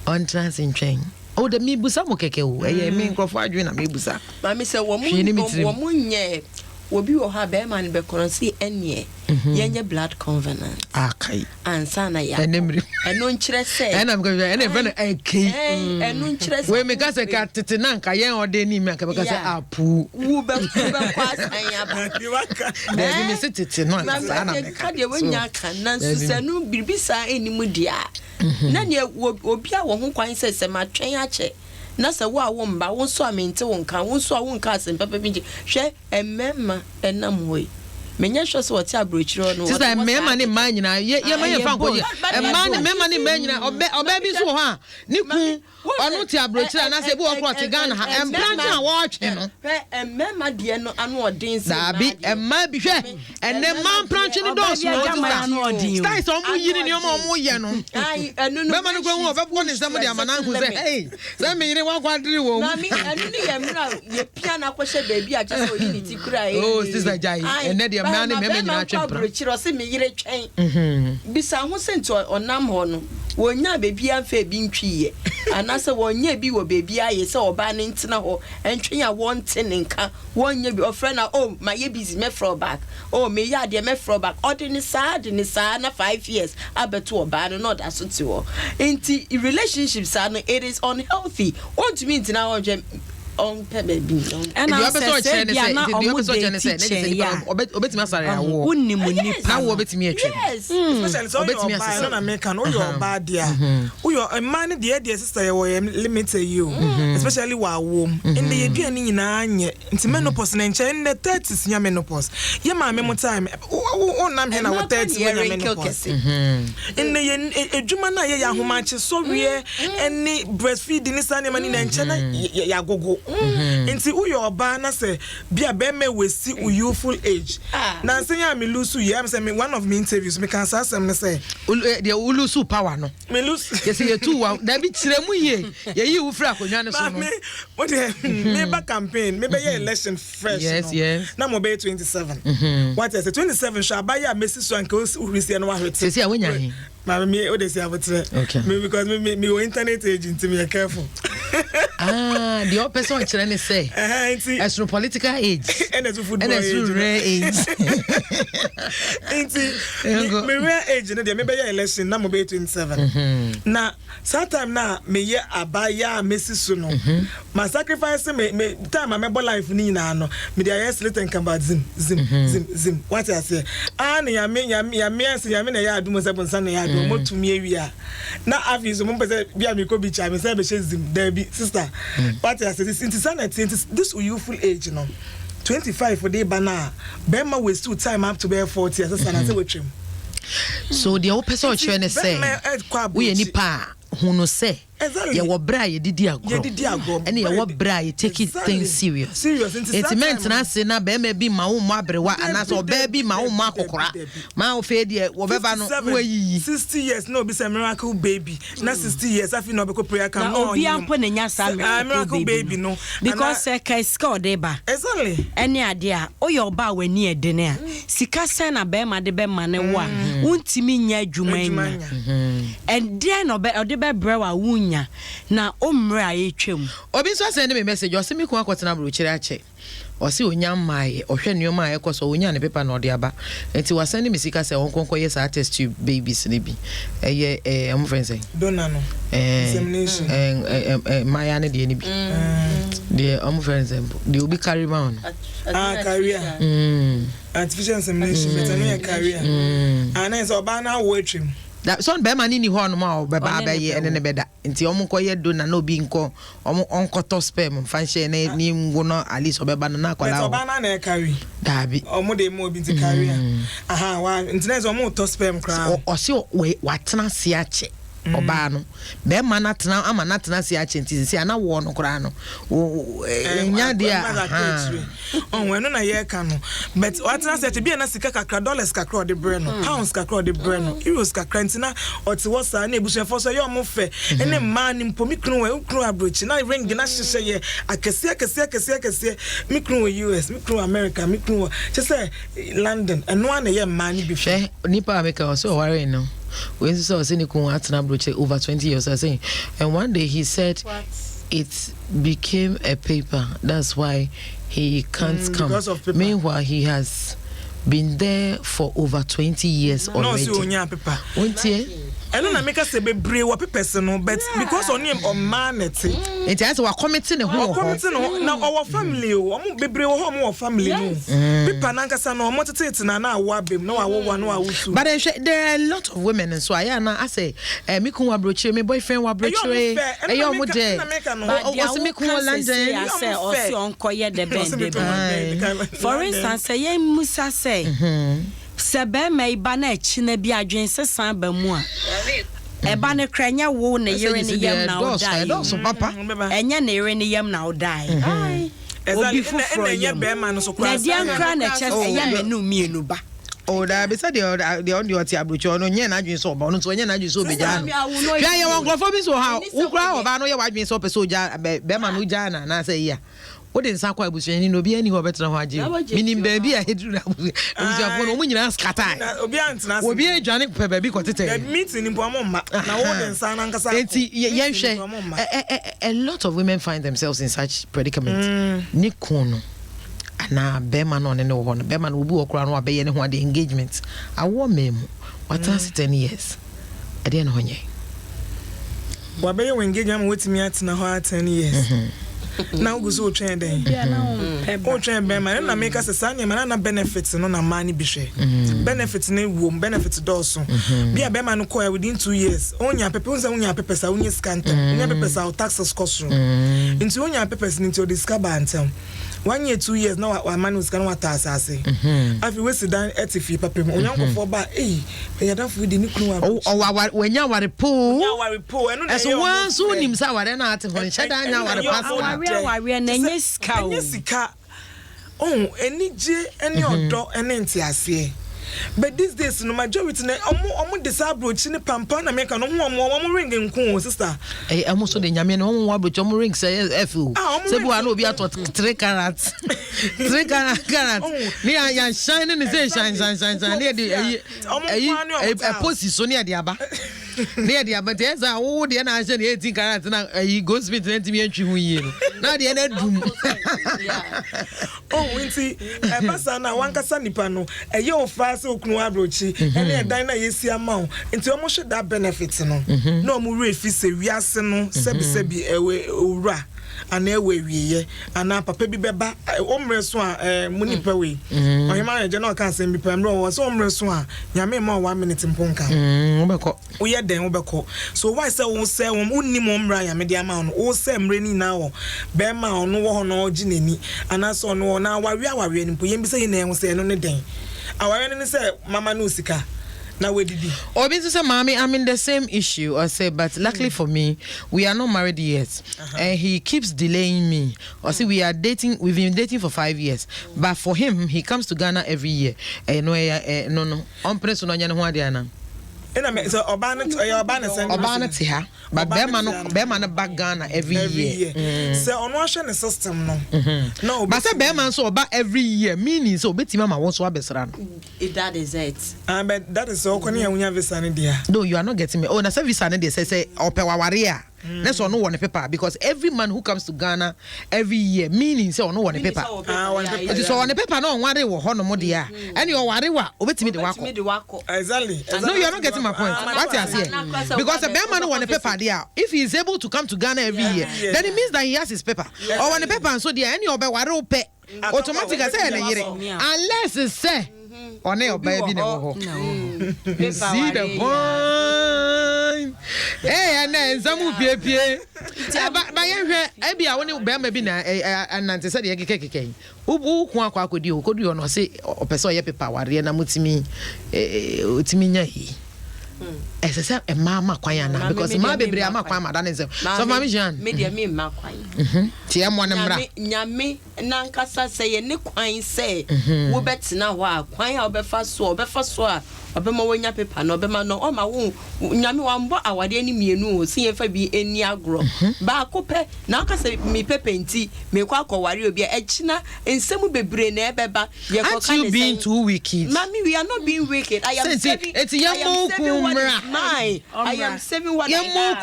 On trans in train. Oh, the me busa mo keke o. Eh me nkrofo adwen na me busa. Ma me se wo mu nye obi wo ha be man be koronsi enye yenye blood covenant akai ansa na ya enemri eno nkyere se enam go ene vene akai eno nkyere se we me ka se ka tete na nka yen ode ni me ka be ka se apu wu be kwasan ya ba de me se tete no ansa na me ka de wanya kan na nsusa no biribisa enimu dia na ne obi a wo ho kwan se ma twen ache na se wo a wo mba wo so amente wo nka wo so a wo nka asem papa bi hwe emema enam hoi menye hwe so what abrochiro no sister mema ne man nyina ye ma ye fa nkoje man ne mema ne man nyina oba bi so ho a ni ku onu ti abrochiro na se bi okro ti Ghana ha branch a wo atwe no mema de no anu odin se da bi emma bi hwe ene man branch ni dos no style so mu yiri ni omo ye no ai enu no mema no ko hu oba de sam de amana hu se hey se me yiri wa kwadiri wo na mi enu ni ye mra ye pia na kwhye baby a je so unity kura e oh sister jai ene de mema ne mema nyina atwe bra abrochiro se me yire twen bisa ho senti onam ho no wonya baby amfa bi ntwiye anase wonya bi wo baby aye se oba ne ntina ho entwen ya wonte nka wonya bi ofrena oh my ye busy me throw back oh me ya de me throw back ordinary sad ni sa na 5 years abeto oba no not asoti ho enti relationships are it is unhealthy want to mean ntina ho on baby and I say na obetimi asare awo unimu nipa na wo obetimi atwe yes especially so you buy no na make no your bad there your man the sister you limit you especially wa wom in the aduane nyina anye nti menopause na nche in the 30s nya menopause ye ma me time o nam he na wo 30 nya menopause in the edwuma na ye ya homache so wie any breastfeeding ni sane mani na nche na ya gogo nti uyo oba na say bia be me wesi youthful age na senya me lose you am say me one of me interviews me can say some say the lose power no me lose yes you too da bi kiremu ye yi wo fra akonwa ne so no me what me ba campaign me be election fresh yes yes na mo be 27 what I say 27 sha ba ya mesi so anka uhisi no wa hwete sesi a wonya hin ma me o dey say abotre me because me internet agent me careful the person kire ne say as no political age and as football age me rare age no dey me be election na mo be 27 na sometime na me ye abaya mesi so no my sacrifice me time I me life ni na no me dey yes let come back zim what I say na ya me na ya adu mo se bonsa na ya adu mo tumi awia na afizo mo pese bia me ko bi cha me say be zim there be sister what I say this insanity this youthful age no 25 for day bana be ma waste two time up to be 40 as I say we so the person o chere ne say we nipa hunu say ye wo bra ye didi agro ene ye wo bra ye take things serious intimate na se na be ma bi ma wo mo abrewa ana so be bi ma wo mo akokora ma wo fe de wo beba no wo yi 60 years no be say miracle baby na 60 years afi no be ko prayer camp no obi ampo ne nya sa miracle baby no because kai ska odeba exactly ene ade a oyo ba wani ede ne a sika sen na be ma de be ma ne wa untimi nya adwuma nya and then no be odeba brewa na omre ayetwem obi so send me message o se me ko akotena brochire ache o se onya mai ohwe nneoma ayekoso onya ne paper na ode aba enti wa send me sika se wonkonko yes test tube babies ne bi eye am friends dona no examination maya ne de ne bi de am friends de obi carry man career artificial insemination better no career ana is oba na wo atwem that son be mani ni ho no ma obeba abaye ene ne beda nti omko ye do na obi nko onkoto sperm fanhye ne ni ngo no alice obeba na akwala oba na carry dabi de mo obi nti carry aha wa nti na so omo to sperm kra o se watena se ache oba no be ma na tena ama na tena se ache nti se ana wo no kra no nya dia we no na ye ka no but what na say be na sika kakra dollars kakra de bre no pounds kakra de bre no euros kakra ntina oti wo sa na ebusuafo so ye omo fe ene ma ni mpomikru we ukru abrochi na ring na hyehyɛ ye akese mikru we US mikru America mikru say London eno na ye ma ni bi fe nipa America so worry no when so say ni kun atena broche over 20 years I say and one day he said it became a paper that's why he can't come meanwhile he has been there for over 20 years already no so onya paper I don't make us say bebre wa people no but because on him on manity it has wa committee ne ho na our family o bebre wo ho mo family no people na nkasa no mo tete na na awo abem na wa no awusu but there are a lot of women and so I na I say me kun wa broche me boyfriend wa broche eyo mo de o se me kun London I say o se onko ye de bend for instance say musa say say sebe me ba na echi na bi adwen sesan ba mu a eba ne kranya wo ne yere ne yam na odai so papa enya ne yere ne yam na odai ai obi fufuro yam na dia nkra na chest eya menu mienu ba da be say the on the abrocho no nye na adwen so ba no so nye na adwen so be ja no hwa ye won grofo bi so ha wo kra oba no ye wadwen so pe so ja be ma no ja na say ya o de nsa kwa abusuani no bi ani ho betra ho age minim ba bi a hedru na abusuafo no mu nyina skata obi antena obi adwane pe ba bi ko tete meeting mpo amomma na wo de nsa na nkasa enti ye hwe a lot of women find themselves in such predicament ni kono ana bema no ne no ho no bema no obi okura no abeye ne ho ade engagement awo memu what else 10 years e de no ho nye wabeye engagement wetimi atena ho 10 years now go so train den o train be man na make us sanya man na benefits no na man bi hwe benefits ne wo benefits doso bia be man ko within 2 years onya pepe unsa onya pepe sa onya scanta onya pepe sa taxes cost into onya pepe into discover antem 1 year 2 years now wa man was can what asase afi we sit down at fi pepe onya nkofo ba ya da fu di ni kunu wa wanya ware po eno na so wan so nim sa ware na ate ho nhyeda anya ware pass ware na nyesika enije eni odo eni ntiase but these days no majority na omo disabroach ni pampa na make no omo ring nku sister amo so de nyame no omo abroach omo ring say efu se bu ana obi ato 3 carats 3 carats ni ya shine ni say shine ni de position ni de aba ni de aba te za wo de na shine 18 carats na go spit na ntimi antwi hu yie no na de na dum nti pasa na wankasa nipa no eye ofa se okunu abrochi ene dan na yesi ama nti omo hwe da benefit no na omo refi se wiase no sebi ewe owura ana ewe wiye ana papa bi beba omre so a munipa we ohima na je na kan se bi pam ro so omre so a nyame ma 1 minute mponka obeko uye den obeko so why say won say won unnim omra ya me dia ma no wo say mre ni na wo be ma ono wo ho no gineni ana so no na awawe ni mpo yembi say ye na won say no ne den awawe ni say mama no sika na we didi obi say mommy I'm in the same issue I say but luckily for me we are not married yet and he keeps delaying me or say we've been dating for 5 years but for him he comes to Ghana every year no on press no nya ne ho ade ana ena me so obana te ha but be man no back Ghana every year say ono ahwe ne system no no but say be man so oba every year meaning so betima ma won so abesra no that is it but that is so koni awunya visa ne dia no you are not getting me na service ne dia say opewaware a let's no one paper because every man who comes to Ghana every year meaning say no one paper so on paper no ware wo ho no mo dia any o ware wa obetimi de wako exactly no you are not getting my point what you are saying because the man no one paper there if he is able to come to Ghana every year then it means that he has his paper or one paper and so there any obe ware o pe automatically say na yire unless it say on your baby no see the point and then some pie ba ye hwe e bia woni be ma bi na anante se de kekeke u ku akodi o kodu no se opese oye paper ware na mutimi otimi nya yi esese e mama kwan na because ma bebre ama kwan madane se so mama Jean me dia me ma kwan ti e mo ne mra nyame na nkasa se ye ne kwan se wo betina ho a kwan a obefa so a obema wonya paper no obema no o ma wo nyame wa mbo awade ani mienu o si ye fa bi eni agro ba akopɛ na akasa mi paper nti me kwa akɔware obi a ekina ensemu bebre na ebeba ye ko kan you being too wicked mami we are not being wicked I am saving I am saving what I have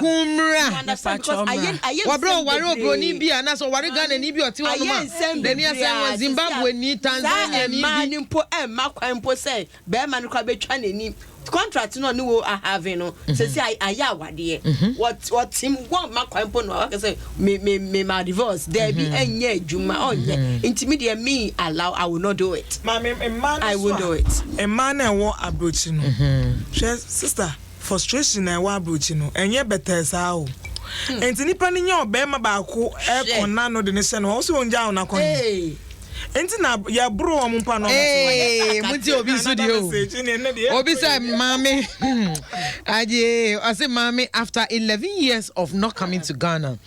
because I am wabro ware obroni bi ana so ware Ghana ni bi oti wono ma then you say Zimbabwe ni Tanzania ni bi mani mpo makwan mpo say be man kwa betwa nani contract no no I have no say aya wade what him one makwan mpo no I say me my divorce there be enye adwuma onye intimidate me allow I will not do it I will do it a man and wo abrochi no sister frustration na wo abrochi no enye better sa o enti nipa ni nya obema ba ko e kona no de ne se no so onja ona kon enti na ya bro o mpa no muti obi so de o obi say mami aje I say mami after 11 years of not coming to Ghana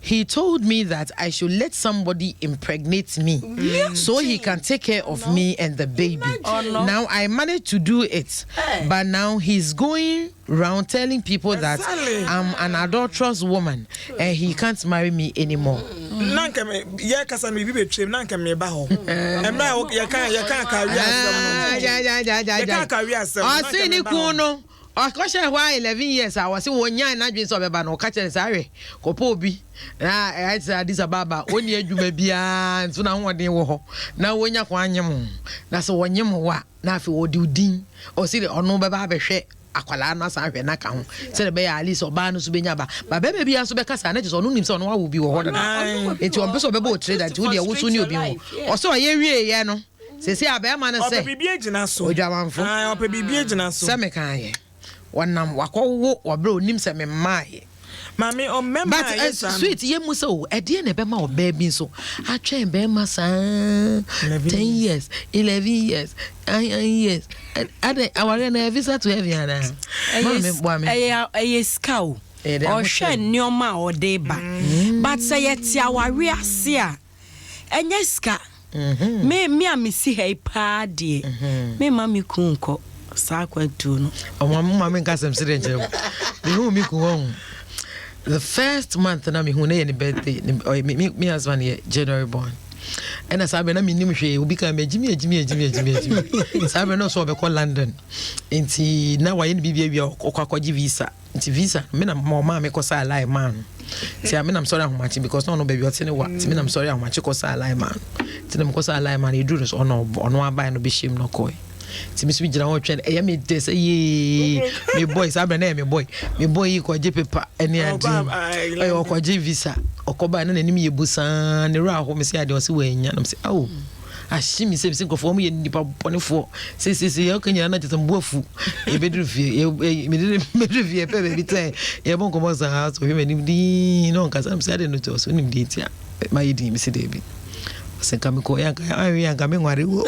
he told me that I should let somebody impregnate me so he can take care of me and the baby. Now I managed to do it but now he's going round telling people that I'm an adulterous woman and he can't marry me anymore. Nanka me ya kasa me bi betwem nanka me ba ho emra ya kan career asem ya kan career asem I see ni ku no o ko she why 11 years I was say wonyan na dwen so beba no ka kire sare ko po obi na I say Addis Ababa oni adwuma bia nso na hoden wo ho na wonya kwa anyem na so wonyem wa na afi wodi udin o si de ono beba behwe akwala na sa hwe na ka ho se de be ya ali so ba no so benya ba bebe bia so be kasa na je so no nim so no wa wo bi wo ho na enti on person bebe o trader ti wo de wo so ni obi ho o so ye wie ye no se se abema na se o bibia gina so odwamanfo o bibia gina so se me kan ye wonam wakowo wobra onim se me maaye mami o member but sweet ye mu so e de na be ma oba bi so atwen be ma sa 10 years 11 years 9 years ade aware na visa to heaven ana mami ska o hwe nioma o de ba but say yeti aware ase a enye ska me amisi hey pa de me mami kunko sa kwantu no o mami nkasem sire nche me hu mi kun the first month na me hu na ye birthday me husband ye January born and as I be na me nim hwe obi ka me jimi sabe no so be call London enti na wa ye bibia bia okwakoji visa enti visa me na mama me ko sa lie man ti I mean I'm sorry how much because no baby otene wa ti me I'm sorry how much ko sa lie man ti me ko sa lie man e do so no abai no be shame no koi ti me so gira ho twen e ya me dey say me boy sabe na me boy ko je paper ene adi e o ko je visa okoba na nanim ye busan ne ra ho me say ade o se wa nya na me say oh ashimi se nkofo mu ye nipa ponefo se ye okanya na jetem boafu e bedru fie me bedru pe be bitan ye bon komo sa so hwe nim di no nka sam se ade no to so nim di tia ma ye di me se de bi se kam ko ya ka me nware wo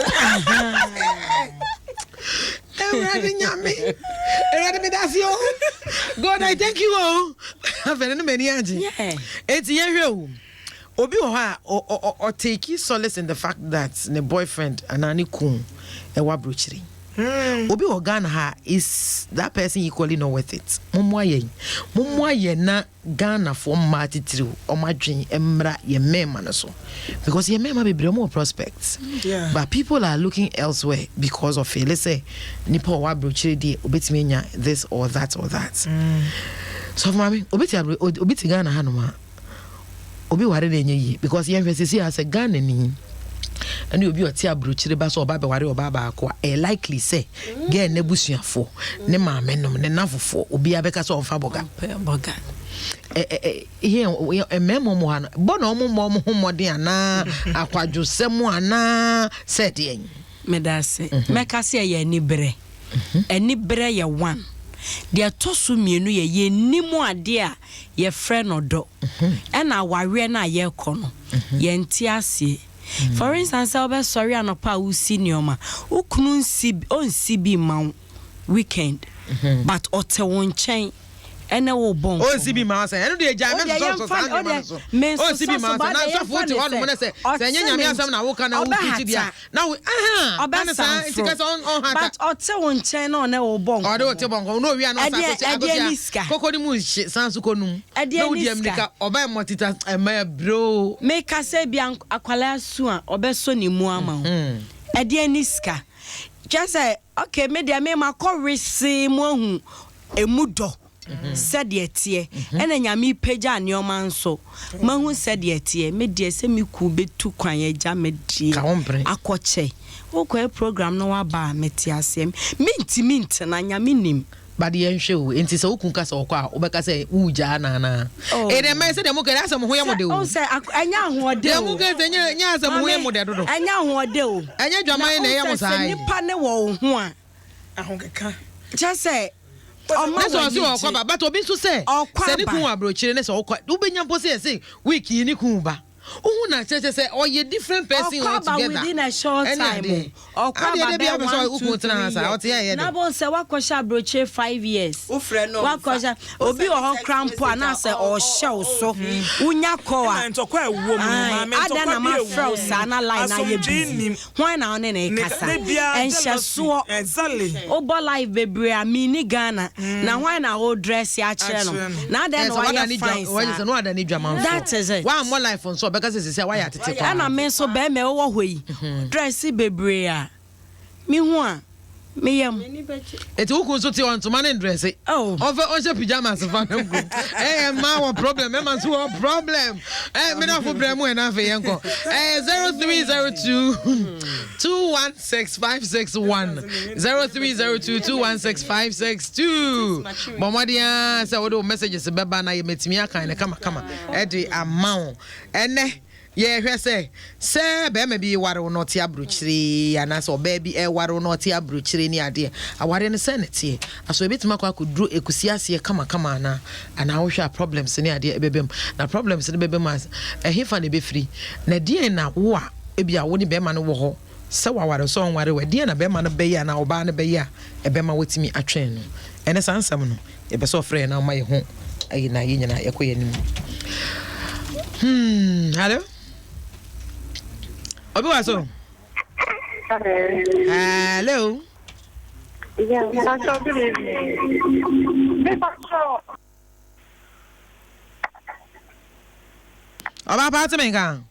God, I thank you all. Have any many anji. Yeah. It's ye obi or take solace in the fact that the boyfriend anani kun e wa brochiri. Obi Ghana is that person equally not worth it. Mumwa ye na Ghana for matitru or madrin emra ye mema na so. Because ye mema be more prospects. Yeah. But people are looking elsewhere because of it. Let's say nipo wa brochiri di obitimenya this or that or that. So mami obiti Ghana hanuma. Obi ware de nye because ye mfesi as a Ghana ni and you be a tia bruchire ba so oba be ware oba ba akwa e likely say get nebusuafo ne ma menom ne nafofo obi abeka so onfa boga here memo mo han bono mo homode ana akwadwosem ana said yen medase meka se ye ani bre ye one de tosu mienu ye nimu ade a ye friend odo and aware na ye kono ye ntiase. For instance, I'll be sorry anopa u senior ma ukunu onsi bi ma weekend but ote won chen ene wo bon onsi bi ma say eno de jam so onsi bi ma say na so futi hono mo say say nyame asam na wo kana wo kichi dia na wo na say itikasa on hata but ote won chen na one wo bon o de ote bon no wi ana sa agosia kokodi mu sansu konum na wo di amnika oba motita ema bro make say bi akwala su a obeso ni mu ama ho e de niska just say okay me dia me ma ko resi mu ahu emudo said yetie ena nyame pagya neoma nso mahu said yetie me de se me ku betu kwan agya me die akoche wo program no wa ba meti asem mint na nyame nim but the ensure enti se okun ka se okwa obeka se uja na e de mai se de mo kere asem ho yemode o se anya hoode o de mo ke se nya asem ho yemode dodo anya hoode o anya dwaman na yem sai nipa ne wo ho a ahokeka just say so si okwa but obi so say se ni kun abrochire ne se okwa ubenya mpo say week yi ni kun ba who na church say or you different person altogether within a short time or kwaba be na bon say wakosha broche 5 years wakosha obi o crampo na say o show so unya ko a ada na ma frau sa na line na ye bi when na one na kasa enhye so o bo live bebre a mini Ghana na when na o dress ya kire no na then why you fine that is it one more life on so because say why you tete kwa na me so be me wo hɔ yi dress bebre a me hu a me yam eti ukun so ti on to man dress over on se pajamas fa na go ma wo problem me man so problem me na for bremu e na fa yenko 0302 216561 0302 216562 bomodia say wo messages beba na ye metimi akan ne kama e di amount ene yeah, he say be maybe waro no tia bruchiri ana so baby e waro no tia bruchiri ni ade aware ne senete aso ebitima kwa kudru ekusi ase kama na ana wo hwa problems ni ade ebebem na problems ni bebem as hefa ne be free na die na wo a ebia wo ni be ma no wo ho se waware so onware we die na be ma no be ya na oba ne be ya ebe ma wotimi atwen no ene sansam no e be so frɛ na ma ye ho ayi na yinyina yekoye nim hello Obi waso. Hello. Yeah, that's good evening. Oba pa me kan.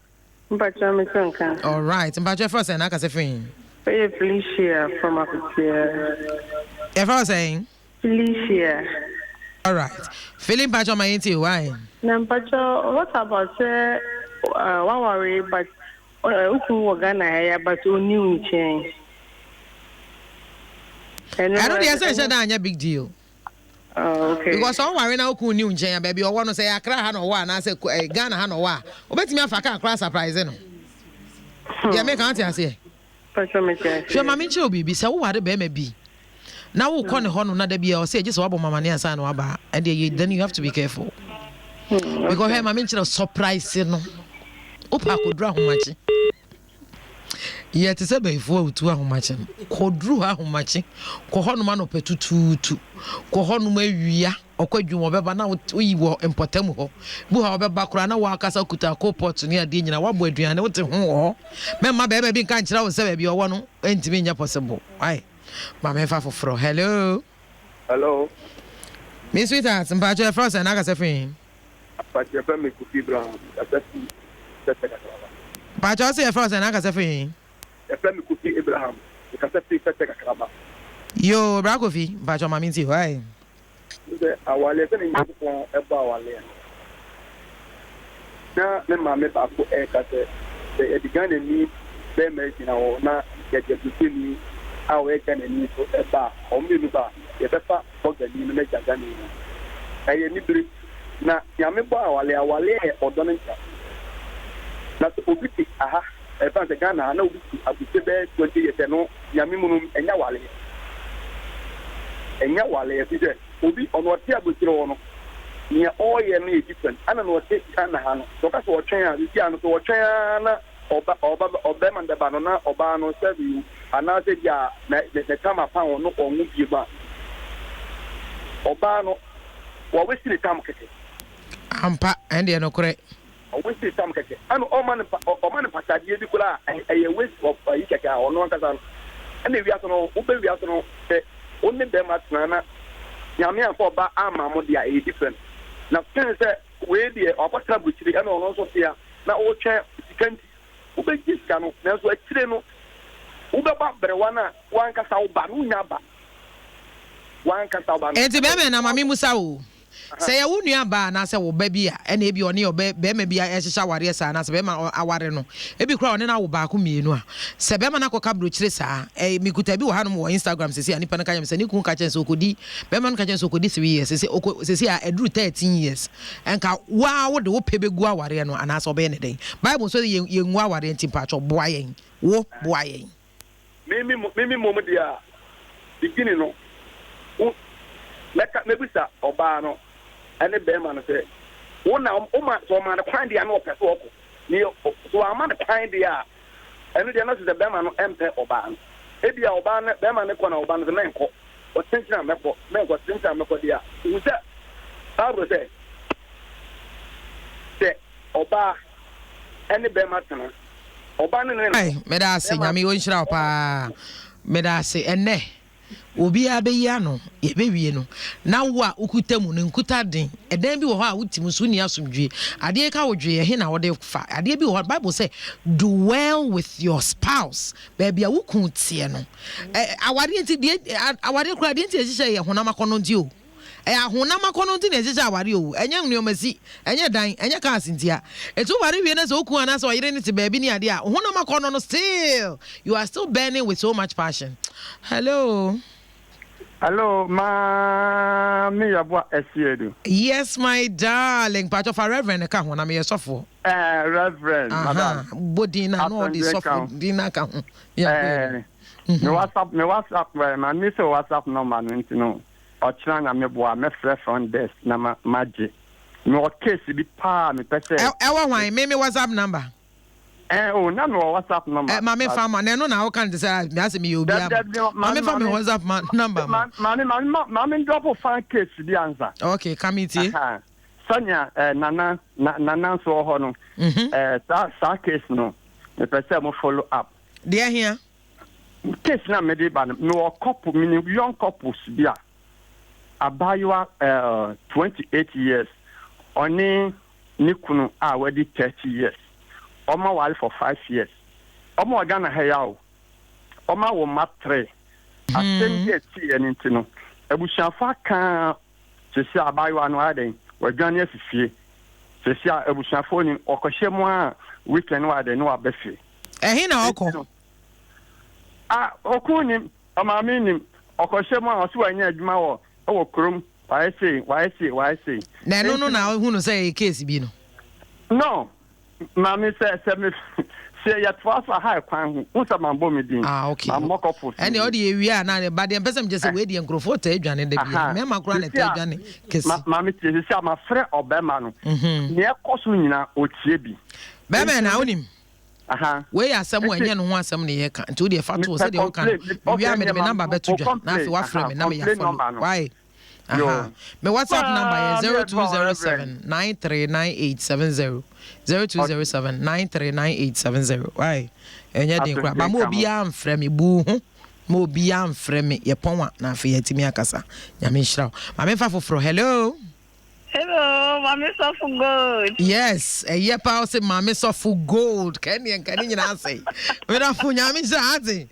Mpacho me sonka. All right, mpacho first and aka say fin. Felicia from Akutia. If I was saying Felicia. All right. Feeling mpacho my into why? Na mpacho what about say one worry but ukun wo Ghana ya but oni unchen. I know they say that big deal. Oh, okay. Because some worry na ukun ni unchen baby o won say Accra ha no wa na say Ghana ha no wa. Obetimi afaka Accra surprise no. Yeah make an say. Mpacho me say. Hwe mama nche obi bi say wo ware be ma bi. Na wo kɔ ne hɔ no na da bia o say just wabo mama ne ansa na waba. And then you have to be careful. Because hey mama nche surprise no. Opa kodru ahomachi. Yet say be fo otu ahomachi. Kodru ahomachi. Ko ho no ma no petututu. Ko ho no ma awia. Okwadwum obeba na oyi wo importam ho. Bu ha obeba kura na wa akasa kuta ko pot ne ade nyina wabo aduane wote ho ho. Memma be bi nka nkyira wo se be owo no entimi nya possible. Ai. Mama fa foforo. Hello. Hello. Me sweetheart, mpacho frost na aka se fin. Mpacho fa me kufi bra. Mpacho se frost na aka se fin. Efrem Kofi Abraham. You can say Peter Kakraba. Yo, bra Kofi, mpacho mama nti why? The awale se ni ko eba awale. Na me ma me ba ko e ka se e digan ni be me na o na ye je ni awe ka ni so eba o mi nu ba ye be fa bogani no me jaga ni. Aye ni biri na ya me ba awale e odo ni nta. Na so obiti aha e fa se Ghana na obiti abute be 20 years no ya me munum enya wale e fi je obi ono ti abotire wono nia oye na e different ana no te Ghana ha no so ka so otwen a bi ano so otwen na oba man da ba no na oba no serve ana se dia na kama pa no onwu bi ba oba no wo we sire tam keke ampa ende no kore we sire tam keke ano o man patadie bi kula e waste of yi keke a ono nkasa no ana wi aso no wo be wi aso no only them at Nana Yamia for ba Amamodia a different. Now, since we the Opata Buchri and also here, now all chair, Kanti, Ube Giscano, there's like Treno, Uba Berewana, one Casau Banunaba. One Casau Eti bebe na mami Musau. Say wo nua ba na say wo ba bia ena ebi oni oba be ma bia e hyehyɛ aware sa na say be ma aware no ebi kura oni na wo ba ko mienu a say be ma na koka brochire sa mikuta bi wo hanom wo Instagram sesi ani pa na kanyam say ni kun ka chen so kodi be ma no ka chen so kodi 3 years sesi a eduru 13 years enka wa wo de wo pebe gu aware no ana so be ne den Bible so ye ngu aware ntimpa cho boa yen wo boa yen mimi momo dia bikini no leka mebisa oba no ene be ma no say wona o ma so ma na kwan dia na o pese oko ni so amana kind dia eno dia no se the bema no empe oba no ebia oba no bema ne ko na oba no se menko o tension menko tension menko dia u se Bible say oba any bema tana oba no ne ai me da se nyame wo nhyira pa me da se enne obi abeya no ye bewie no na wo a ukutamu ne nkuta den eden bi wo ha wotimu so ni asomdwe ade ka wodwe ye he na wode fa ade bi wo Bible say do well with your spouse baby a wukun tie no awade enti de awade kura de enti ehye ye honam akono ndi o ahonam akono ndi na ehye awade o enye nnuomasi enye dan enye ka asentia etu ware wie na so okun ana so oyire ne te baby ni ade a honam akono no still you are still burning with so much passion. Hello, me yabwa esiedu. Yes, my darling. Part of a reverend ka ho na me yesofo. Reverend, madam. Bodina no di sofo dina ka ho. Yeah. Me WhatsApp my me say WhatsApp number no. Ochira na me boa me front desk na maji. Me o case bi pa me pese. Ewa hwan me WhatsApp number. Oh, na no WhatsApp number. Mama fama na no na how can say me as me obi am. Mama fama WhatsApp number. Mama drop of fan case the answer. Okay, committee. Sonia nana so ho no. Sa case no. Me pese mo follow up. There here. Case na me dey ban no couple meaning young couples bia. Abaywa 28 years. Oni nikunu already 30 years. Oma wali for 5 years. Oma wagana hayao. Oma wo matre. Asemje ti enti no. Ebushafa kan sesi abaywa no aden. Wagane afifie. Sesi ebushafo ni okoshe mu a weekend wa aden no abefe. Ehi na oko. Okuni amami ni okoshe mu a osi wanya adwuma wo krom. Why say? Na no na hunu say case bi no. No. Mami say ya twafa high kwan hu sa mambo me din. Okay. Amokofo. Ene odi ewia na ne bade empesem je say we di enkrofo ta adwane da bia. Me makura na ta adwane kesi. Mami tie se ama frɛ obema no. Ne ekoso nyina otie bi. Bema na onim. We asem wanye no ho asem ne ye ka. Nti odi e fa to se de o kan. Wia me me number beto dwa. Na afi wa frɛ me na me ya follow. Why? My WhatsApp number is 0207-939870. 0207-939870. Why? Enya din kwa. Ba mo bia mfrɛ me bu ho. Mo bia mfrɛ me ye pon na afi yatimi akasa. Nyame nhira. Ma me fa foforo. Hello. Hello, Mami Sofu Gold. Yes, ye pa o se Mami Sofu Gold. Kani nyina say. We da fu nyame nhira ati. Ye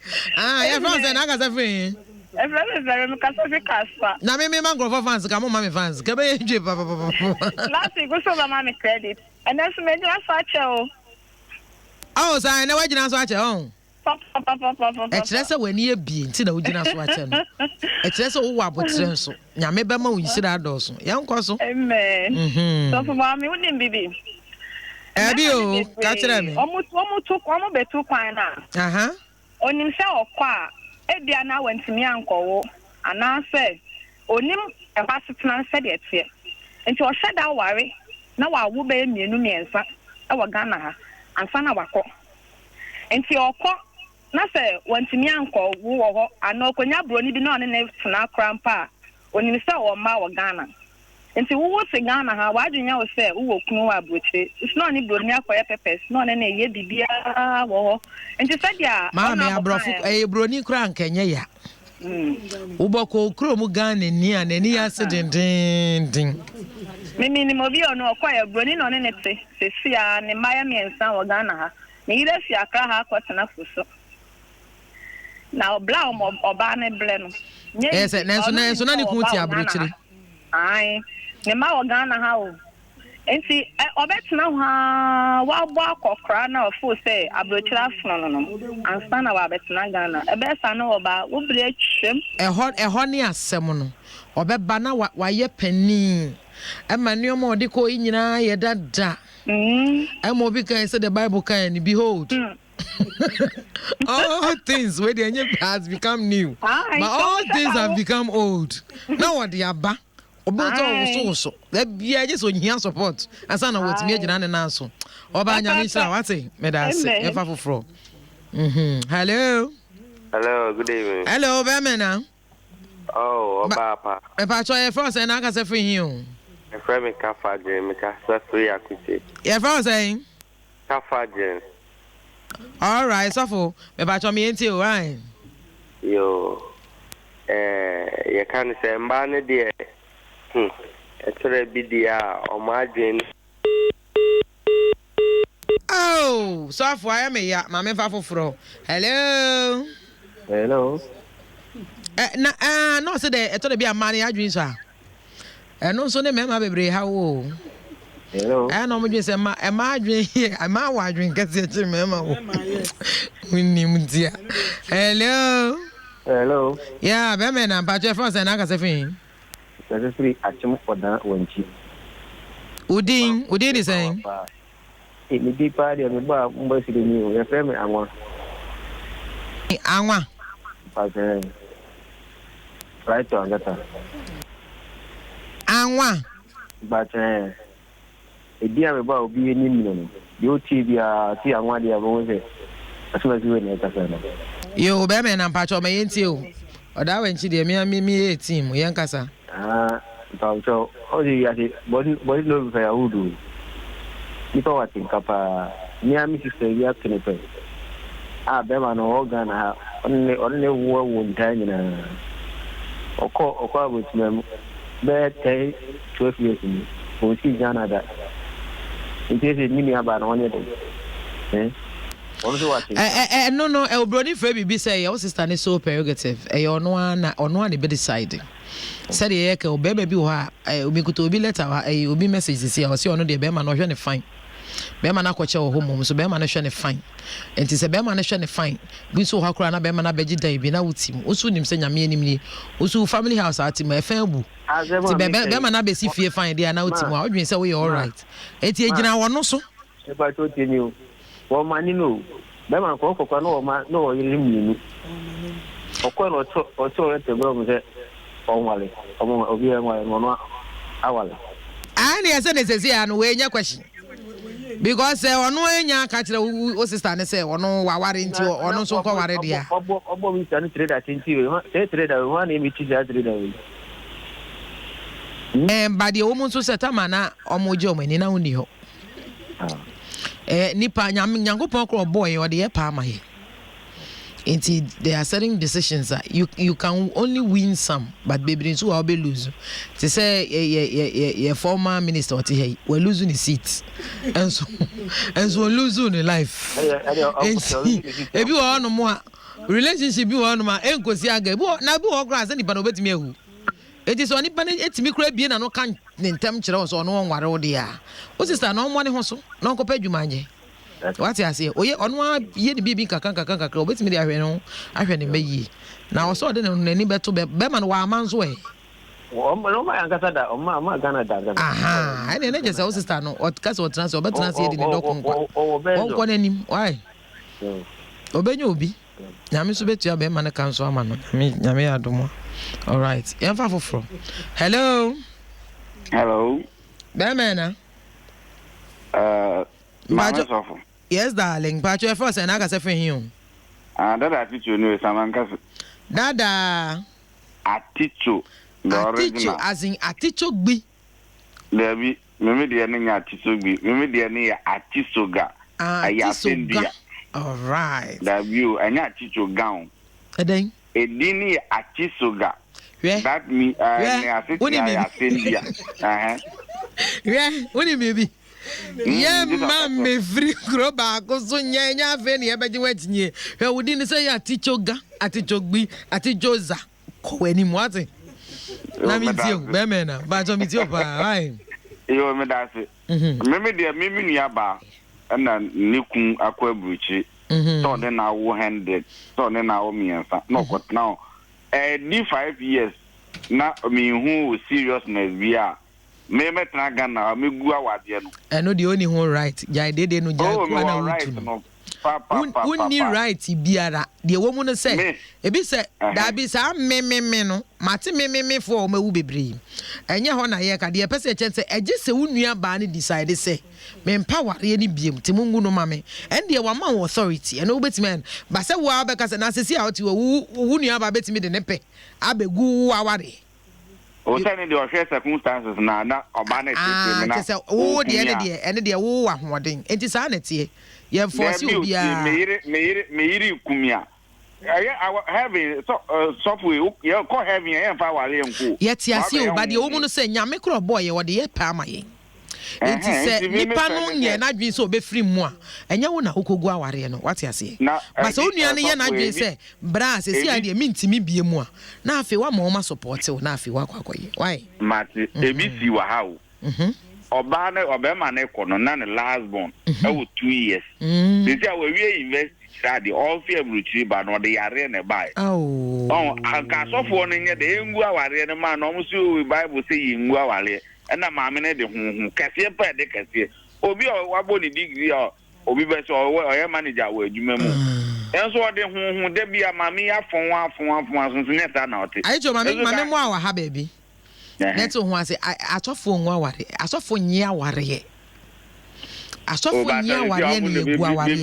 fa se na akasa fi. Very Casper. Na me mangrove fans, come on, mommy fans. Can I do last week, we saw Mammy credit. And then made us watch. Oh, so I know what you know, watch your own. Papa. It's when you be until the Ujina watching. It's just all what so. Yameba, you sit outdoors. Young Cosso. Amen. So for Mammy, wouldn't be. Abio, catch them. Almost took one of 2 quina. On himself, qua. Ebia na wantimi ankowo anase onim ehwasitena se de tie enti o hweda ware na wawo be mienu miensa e wo Ghana ha ansa na wakọ enti okọ na se wantimi ankowo wo ho ana okonya broni bi na one na tena krampa onim se o ma wo Ghana enti wo se Ghana ha wadwenya wo se wo kunu wa broche it's not ni broni akoye pepes no ne na ye bibia wo ho enti se dia ma me abrofo broni kra nkenye ya uboko krom Ghana ni anani ya sedendendin mimi ni mobi ono akoye broni no ne te se sia ne maya miensa wo Ghana ha ni ire fi akra ha akotena fuso na obla oba ne ble no yes nenso na ni kunti abrochiri ai ne ma wo Ghana ha o enti obetena ha wa bo akokra na ofo say abrochira fno no ansa na wa betena Ghana ebesa na oba wo bre twem eho ne asem no obeba na wa ye pani emanu mo de ko nyina ye dada emo bi kan say the Bible kan behold all things where the has become new but all things have become old now what the aba obo so da bia je so hia support asa na wotimi agina ne na so oba nya me sha wate me da se e fa foforo hello good evening. Hello Bemena. Oh, Obapa. E pa cho e first na aka se free hin. E free me Kafaje, me ka se free akuti. E first saying Kafaje. All right, so me pa cho me enti o right. Yo. You can say mba ne de e tore bi dia o ma adwen. Oh, so for I am ya, ma me fa foforo. Hello. No say there e tore bi amane adwen so a. No so ne me ma bebre ha wo. Hello. No mo dwen say ma adwen here, ma wa adwen kase e me ma wo. Winni mutia. Hello. Yeah, Bemena, but your first and I can say thing. That's free achim oda wanchi. Udin is saying. It me di pa dia me ba mbo si ni o. Refer me anwa. Anwa. But right on that. Anwa. But e dia me ba obi enim no. Yo ti bia ti anwa dia bo se. Asuma si we na ta na. Yo Bemena mpacho me yenti o. Oda wanchi de me 18 yen kasa. So o di ya si body no fa ya udu. Nipa watin kapa ni ami sister ya kenepe. Bema no organ ha onne wo ntan nyina. Okọ abotima be 12 years ni. O si jana da. Intese ni aba na onye de. No, Brody Frebi say your sister is so prerogative. Ono na be deciding. Said ye ke obebe bi ho obi kuto obi letter obi message say o say ono de be ma no hwe ne fine. Be ma na kwache wo home so be ma na hwe ne fine. Enti se be ma na hwe ne fine. Bi so ha kura na be ma na beji dan bi na wutim. Osu nim se nyame anim ni. Osu family house atim e fan bu. Ti be ma na be si fie fine dia na wutim a odwen say we all right. Enti ejina wo no so. E ba to tini o mani no be man ko no ma no yiri minu o ko no to rete bro mo se o wale o mo obi en wale no awale ani ese ne sesi anu we nya question because ono enya ka kire o sister ne say ono waware nti ono so ko ware dia obo mi tani trader tinti we say trader we wan emi ti trader we badi o mo so setama na omoje omani na uni ho nipa nyankopon kro boy or the pa amahe until there are certain decisions that you can only win some but baby so will be lose to say a former minister or we losing his seat and so losing the life if you are no more relationship you are no more enkosi aga na bi wo grass nipa no betimi ehu it is oni pane etimi kura bie na no kan ntem kire so no nware wo de a o sister no mo ne ho so no ko padwuma anye what you say oye ono ye ne bibi kaka o betimi de ahwe ne meyi na o so de ne ni beto be ma no wa amanzo e o ma yankasa da o ma Ghana da aha ene ne jese o sister no o kase o transfer o betrans ye de ne dokunkwa o nko nanim why obenyo obi nyame so betu abe ma ne kanso ama no nyame Adom. All right. Yenfa foforo. Hello. Bemena. Majo. Yes, darling. Pacho first and I can say for him. Dada Aticho no Samankas. Dada Aticho. Aticho as in Aticho gbi. There be meme de ne Aticho gbi. Meme de ne Atisoga. Atisoga. All right. That you anya Aticho gown. Eden. Edini Atisoga. That me Asendia. What do you mean? Yeah, man, me free groba ko so nyanya fe ne ebeje watinye. Hwe wodi ni say Atichoga, Atichogbi, Atijoza. Ko wani mu ate. Na mi tie o, be me na. Ba jo mi tie o pa. Why? Yo me da se. Me de me nua ba na nikun akwabuchi. So then na wo 100. So then na wo miensa. No got now. Di 5 years na me who seriousness bia. Me metra Ghana me gu awade no. No the only one right. Ja dede no ja ku na wutu. Unni right biara. The woman say, Ebi say, that be some me no, Martin me for me bebre. And ya hona yeka, the person say, I just say, Unia Barney decided say, men power any beam, Timungu no mame, and the one man authority, and obet man, but say, well, because an assessee out you, Unia Babet me the nepe, Abe gu awari. O say in the circumstances na obane tete na. Say oh the end the oh ahoden. Enti sanity. Ye force you bia. Me yiri kumia. Heavy software you call heavy and fa wale nko. Yet yasi o ba de o mu no say nyame kro boy ye wo de ye pa amaye. Enti say nipa no nye na dwen so be free mu a. Enye wo na okogu aware no. What yasi? But so nua no ye na dwen say bra se si ade mintimi bie mu a. Na afi wa ma support wo na afi wa kwakoye. Why? Mate ebisi wa ha o. Oba na obema na ekono na last born e wo 2 years. They say we invest the all fear retreat ba no de yare na bai. Oh anka sofo no nye de engu aware ne ma no so Bible say yengu aware. Na maame ne de huhu kase pa de kase obi wabo ni degree obi be so o manager wa adwuma mu enso o de huhu de bia maame afon so neta na ote ayo maame mo awa ha baby neto ho ase atofo nwa aware asofo nyi aware ye asofo nyi aware ne egu aware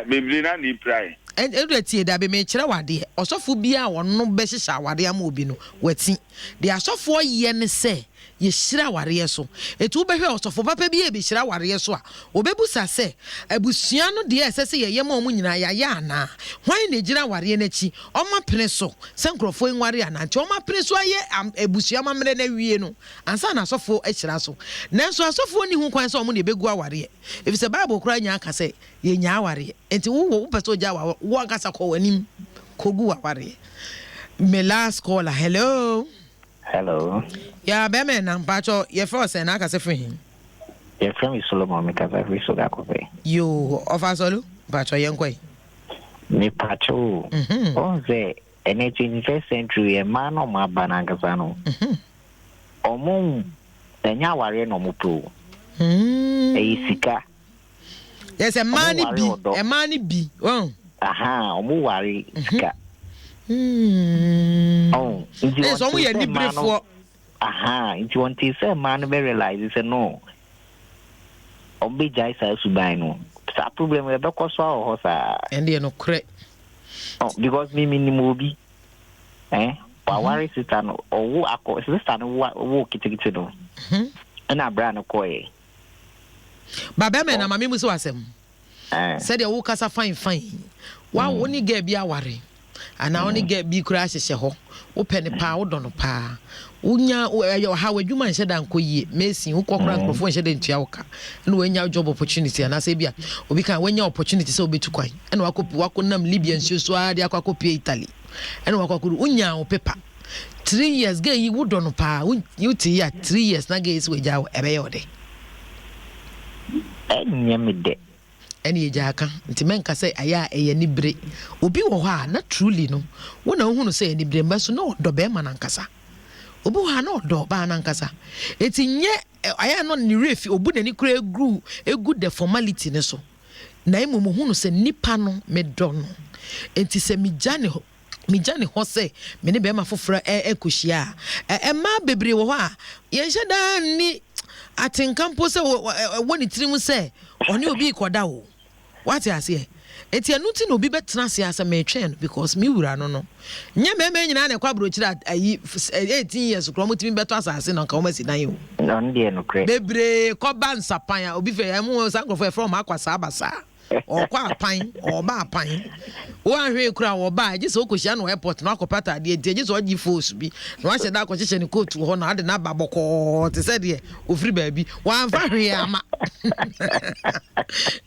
bibli na ni pray edu tie da be me kire wade osofo bia wono be hihya aware ama obi no wati de asofo ye ne se ye shira ware so etu be hwe osofo papa bi e be shira ware so a obebusa se abusua no de esese ye yema omu nyina ya ana hwan na gira ware na chi oma pene so se nkrofo enware ana nti oma pene so aye abusua mamre na wie no ansa na asofo e shira so nanso asofo ni hu kwan se omu na ebegu aware if se bible kura nya aka se ye nya aware enti wo peso ja wo akasa ko wanim kogu aware. Me last caller. Hello. Yeah, Beme na mpacho ye first na aka se free. Ye free Solomon me ka free so ga ko fe. You offer solo mpacho ye nkoi. Me pacho. On ze energy invest century e ma no ma bananga sano. Omo enya ware no mo pro. Sika. Yes, a man bi. Oh. Aha, omo ware sika. Oh, there's only a libre for. Aha, it's one thing say man be realize it's no. Obi jai sa subai no. Sa problem we be ko so ho sa. And you no correct. Oh, because me ni mobi. Wawari sister no owo akọ sister no wo kitikiti no. Na bra no koe. Baba me na mama mu so asem. Said you wo kasa fine. Wa woni ga bia ware. Ana oni get bi kura hyehyɛ hɔ wo pɛ ne pa wo dɔ no pa unya ha wadwuma nhyɛ da nkoyie mesin wo kokora nkrofo nhyɛ da ntua wo ka na wanya job opportunity ana sɛ bia obi kan wanya opportunity sɛ obetu kwan ɛna wako nam Libya nsuo so ade akwa pie Italy ɛna wakɔ unya wo pepa 3 years ga yi wo dɔ no pa you ti ya 3 years na ga yi so wagya wo ɛbɛyɛ ode ɛnyɛmede eni ejaka nti menka say aya eye nibre obi wo ha na truly no wona hunu say nibre mbaso na odo be ma nankasa obi wo ha na odo ba nankasa eti nye aya no ni refi obu na ni kura egu the formality ne so na emu mu hunu say nipa no medo no enti se mijane ho say me ne be ma foforo ekohia ma bebre wo ha ye hyeda ni atenkampo say woni tirimu say oni obi koda wo what you say eti anuti no obi betena se asa me twen because me wura no nya me nyina na kwa brochira 18 years kro mutimi beto asase no nka o masi dan yo no ndie no kre bebre ko ban sapan obi fe emu sankrofo from akwasa abasa okwa apan oba apan wo ahwe kura wo ba je so kohia no airport no akopata de je so ogi force bi no ahye da akohye ne coat ho na ade na baboko te said de ofri ba bi wa anfa hwe ama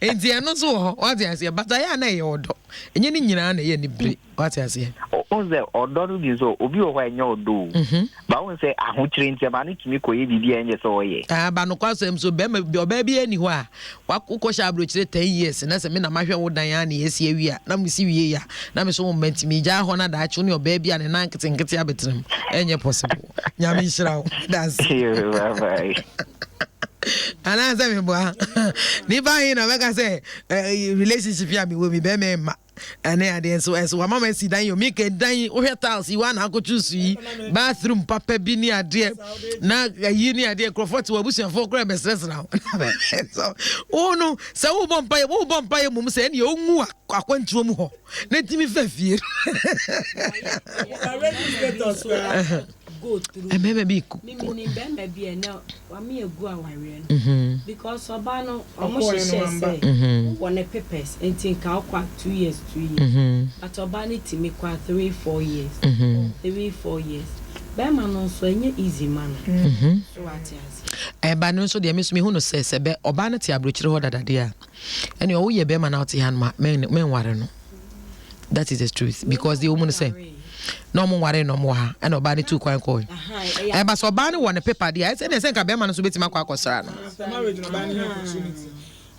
enti eno so ho what you say but ya na ye odo enye ni nyina na ye ni bre what you say onze odo no bi so obi wo enye odo ba won say ahokyire ntia ba no kimi koye bibi enye so oye ba no kwasem so be ma bi oba bi ani ho a wakokosha abrochire 10 years na se me na mahwe wo dan ya na yesi awia na msi wie ya na me so mo mantimi ja ho na da achu ne oba bi a ne na nkete abetrem enye possible nyame nshira wo that's bye bye And I say me boy. Nipa you know make I say relationship ya me we be ma. And then so as mama see dan you make a dan o tiles you want go choose bathroom papa bi ni ade na yi ni ade crofort we busuan for grab stress now. So oh no so wo bompa mum say na onwu akwantuo mu ho na timi fa fie. Go through. And maybe be mimi bembe bi na wa me egu aware no because obano almost say one papers entin ka akwa 2 years but obani timi kwa 3-4 years 3-4 years bema no so enye easy man so what e ba no so de me so me hu no se be obana ti abrochire ho dadade a ene o ye bema na oti han ma men ware no. That is the truth because the woman say no more worry no more ha and obani too kwan coin e ba so obani won paper there say na say ka be man so betima kwa akosra no marriage no bani opportunity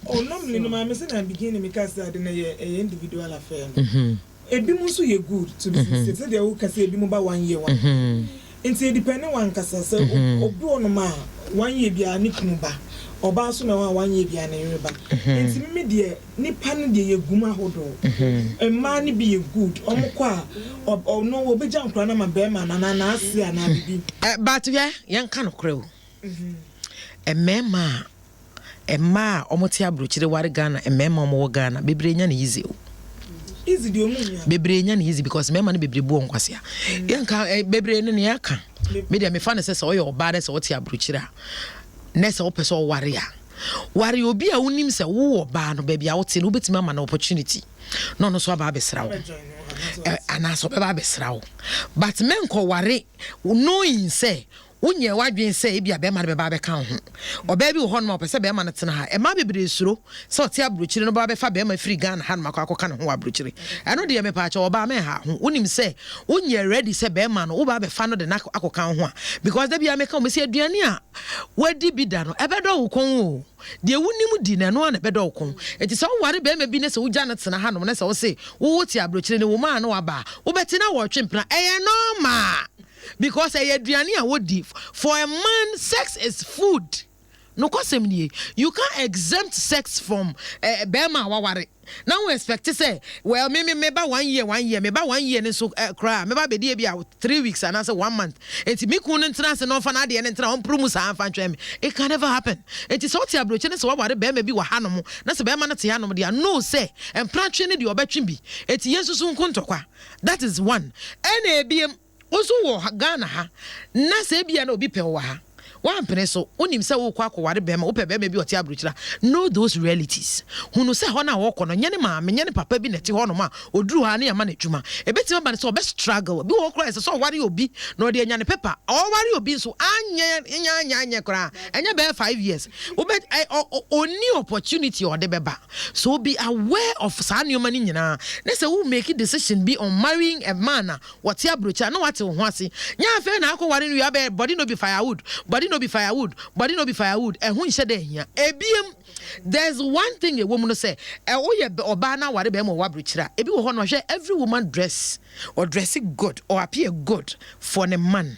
oh normally no ma me say na begin me ka say na ye individual affair ebi mu so ye good to be say they will ka say ebi mu ba 1 year one nti depending one ka say obi ono ma 1 year bia ni kunu ba oba so na 1 year bia na yereba nti me de nipa no de yeguma hodo emma ni bi ye good omkwa no obeja nkra na ma be ma na ase ana bibi but yen ka no kre o emma omoti abrochire ware Ghana emma omo Ghana bebre nya na easy o easy de omunya bebre nya na easy because memma no bebre bu onkwase a yen ka bebre ne ya ka me de me fa ne se oyo oba de se oti abrochire nessa opese o ware obi a unim se wo ba no ba bia wote no betima ma na opportunity no so aba besra wo ana so ba besra wo but men ko ware knowing say unye wadwen say bia be ma be ba be kan ho oba bi wo ho no opese be ma no tena ha e ma bebre suro so te abrochire no ba be fa be ma free Ghana ha no makọ kan ho abrochire eno de me pa cha oba me ha ho unim say unye ready say be ma no wo ba be fa no de na akokan ho because da bia me kan me say aduane a wadi bi da no e be do wo kon o de wunim di na no na be do kon enti so ware be ma bi ne se wo ja no tena ha no na se wo say wo ti abrochire ne wo ma no aba wo betina wo twempna eye normal because aduane a wodi for a man sex is food no kwasem you can't exempt sex from bema waware now we expect to say well me ba 1 year me ba 1 year so cry me ba be dia bia 3 weeks and say 1 month enti me kun ntina se no fa na de ntina on promise an fa ntwem it can never happen enti so ti abroche ne so waware bema bi wa hanom na se bema na te hanom dia no say empratwe ne de obetwe bi enti yesu so nkontokwa that is one ene ebiem oso wo Ghana ha na se bia na obi pe wo ha one peso onim se wo kwa akware bema wo pe bema bi oti abrochira know those realities hunu se ho na wo kono nyene ma me nyene papa bi neti ho no ma oduru ha na ya ma na dwuma ebetima ba ne se obe struggle bi wo kra se so ware obi na odi anya ne paper o ware obi so anya kra anya be 5 years obe oni opportunity o de beba so be aware of sanioma ni nyina na se wo make decision be on marrying a man what abrochira na wate ho ase nya afa na akware no ya be body no be firewood body no be firewood and who said here ebiem there's one thing a woman say oye oba na ware be mo wabrochira ebi wo ho no hwe every woman dress or dressing good or appear good for a man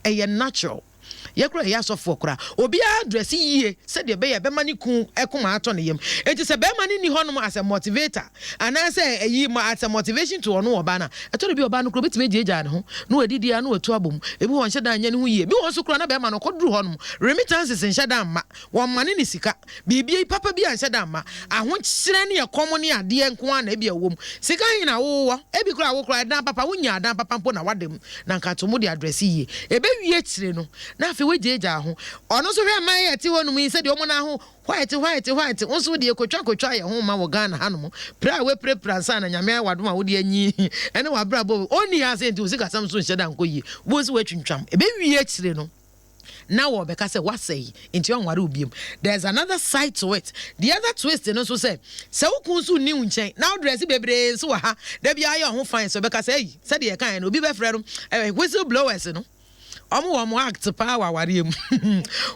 a natural yekura ya so for kura obi address yie said de be mani kun ekuma ato ne yam enti se be mani ni honom as a motivator and I say eyi ma as a motivation to ono oba na eto de bi oba no kuro betime jeja ne ho no adidi a no atu abom ebi won hye dan nya ne ho yie bi won so kura na be ma no koduru honom remittances hye dan ma won mane ni sika bibia papa bi hye dan ma ahokyere ne yekom ne ade enko a na bia wom sika hin na wo ebi kura wo kura dan papa wonya dan papa mpo na wadem na nka to mo de address yie ebe wie kire no na we jeja ho ono so hwe man yeti wonu mi se de omo na ho white onso de ekotwa ye ho ma wo Ghana hanom pra we pransa na nyame wadom a wo de anyi ene wa bra bo oni ha se nti usika sam so nheda nkoyi bo so watwintwam ebe wie kire no now we beka say what say into yon ware obiem there's another side to it the other twist no so say ukun so ni nchen now dress bebre so ha da bia ye ho fine so beka say de ye kan no obi be frɛ no whistle blowers no omo act pa waware mu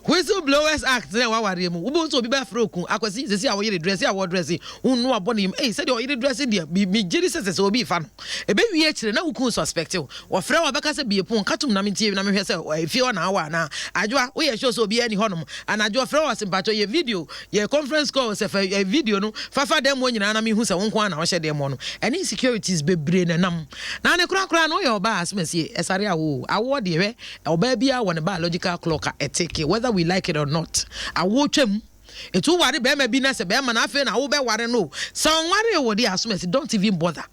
whistleblowers act na waware mu wo so obi ba froku akwasi sesi a wo yire dress a wo dress unno abone said you yire dress dia me jiri sese obi fa no ebe wie kire na wukun suspect wo frɛ wa beka se biepon katum na mentie na mehwɛ se efie wo na awa na adwoa wo ye show so obi ani honom ana adwoa frɛ wa simpacho ye video ye conference call se fa video no fafa dem wo nyina na mehu se wo nko na wo hye dem no any insecurities bebre na nam na ne kura no ye oba asmesi esare awo de hwe oba bia won biological clock etike whether we like it or not awo twam etu ware be ma bi na se be ma na afi na wo be ware no so ware wo de asmesi don't even bother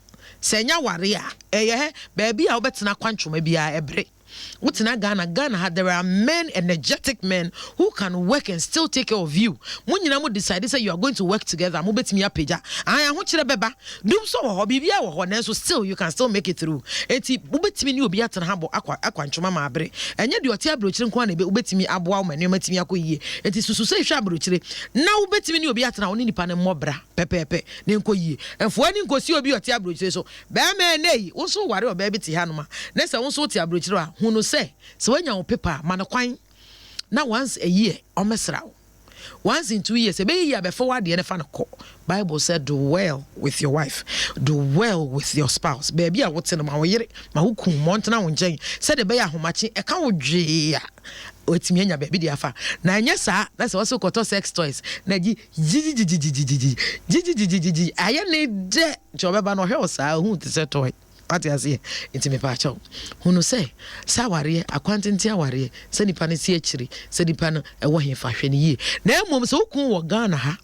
senya ware a eye be bia wo betena kwantwoma bia ebre Utina Ghana, there are men, energetic men who can work and still take care of you. When you decide say you are going to work together, I want you to beba. Do so hobby so still you can still make it through. Eti ubetimi ni obi atan habo akwa ntwoma ma abre. Enye de otia brochire nko na be ubetimi aboa ma nneema timi akoyie. Eti susu say hwa brochire. Na ubetimi ni obi atan oni nipa ne mobra pepepe ne nkoyie. Enfo ani nkosi obi otia brochire so. Be ma nei, wo so ware oba bi ti hanoma. Na se wo so otia brochire a hunu say so when you paper man kwan na once a year omesra once in 2 years e be year before what the nefa no Bible said do well with your wife, do well with your spouse. Baby a wote no ma wo yere ma wo kun montana wo nchen said the be ahomachi e ka wo dwe a otimi anya baby dia fa na anya sa na se also koto sex toys na ji aye ne de jobeba no hwe sa hu te se toy what you say it me pa cho hunu say saware akwantinti aware se nipa ne si akiri se nipa no e wo hefa hwe ne yi na emom se okun wo Ghana ha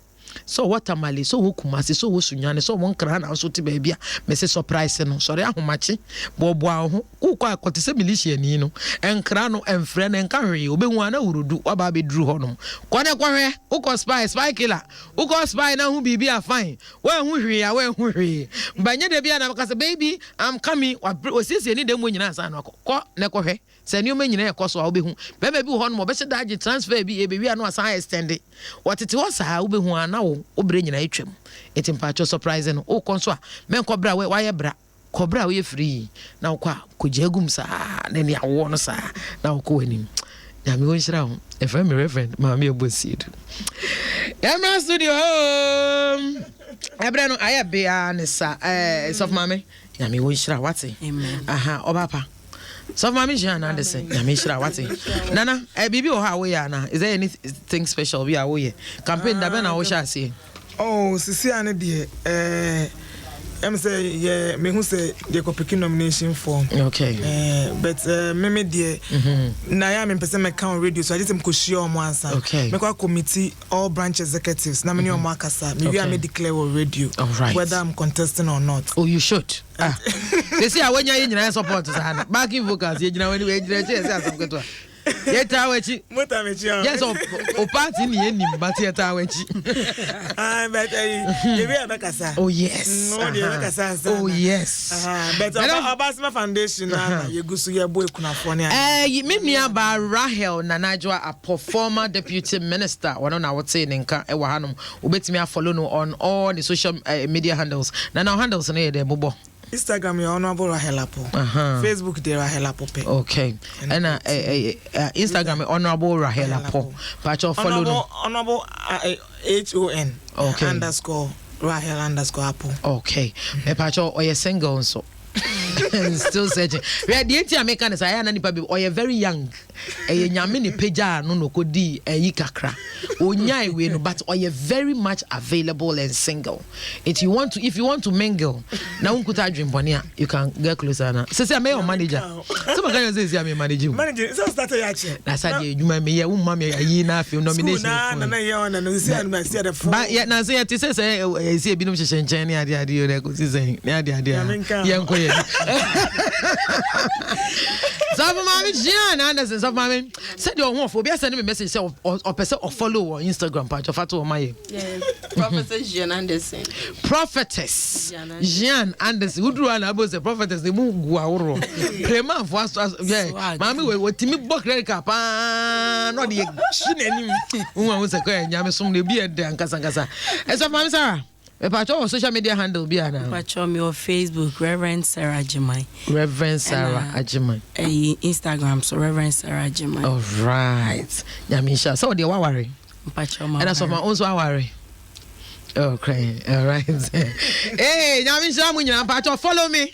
so watermali so wokumase so wosunyane so won kra na so te ba bia me se surprise no sori ahomachi bobo aho ukwa akote se militia ni no enkra no emfre na enka hwe obehu ana urudu oba be duru honom kone kwahwe uko spy killer uko spy na hu bibia fine we hu hwe ya we hu hwe mbanye de bia na kase baby I'm coming osisi ni dem nyina san no ko ne kwahwe se ni o manyina ekoso a obehu bebe bi honom obe se daje transfer bi e be wi anu asan extend watete wo sa obehu ana wo obre nyina etwam etimpacho surprise no o konso a men kobra we waye bra kobra we free na wo kwa kojagum sa na ni awo no sa na wo ko anim na me won shira ho e fa me reverend ma me obosid Yamra studio ebra no aye bia ne sa sof mame na me won shira wate aha obapa so mama Jean Anderson na me shira wate nana bibi o ha wo ya na is there anything special we are wo ye campaign da be na wo sha se oh sisi ane de say yeah me who say they go pick nomination form okay but me de na ya me person me count radio so I just am ko share o mo ansa me kwa committee all branch executives na me ni o mo akasa me we am declare on radio whether I'm contesting or not. Oh, you should. They say when you nyina support sana backing vocals you nyina when we nyina say asam keto yeta wachi mota me chi yes o party ni enim but yeta wachi but you be abakasa oh yes no dey abakasa oh yes but Obasma foundation na ye gusu ye boy kunafo ne me nua ba Rahel Nanajwa a former deputy minister one na wote ne nka e wa hanom obetimi a follow no on all the social media handles na now handles na ye dey bobo Instagram your honorable Rahel Apo. Facebook de Rahel Apo. Okay. And Instagram honorable Rahel Apo. But you follow honorable HON. Okay. _ Rahel _ Apo. Okay. Me pacho or you single so. Still searching. We are the American is I am or you're very young. A nyamini peja no kodi e kakra. Onyai we no but or you're very much available and single. If you want to mingle, na unkuta dream bonia, you can get closer now. Say I'm your manager. Some can say I'm manager. Manager, so start a yache. That's how you me ya umma ayi na film nomination. Na ya na see and see the phone. But yet na say it say see binom hyehyɛ ne ade you na ko say ne ade yanko ye. So mama Jean Anderson so mama said your home for be send me message say or person or follow on Instagram page of ato my Prophetess Jean Anderson. Prophetess Jean Anderson who do na about say prophetess the mu gu aworo prema for yeah mama we timi book credit card pa no dey chin anim who say ko nyame som na bi e de ankasa nkasa so mama Sarah Pacho social media handle be ana. Pacho me on Facebook Reverend Sarah Ajimai. Reverend Sarah Ajimai. Instagram so Reverend Sarah Ajimai. All right. Nyamisha. So the worry. Pacho ma. And that's my own worry. Okay. All right. Hey, Nyamisha munya Pacho follow me.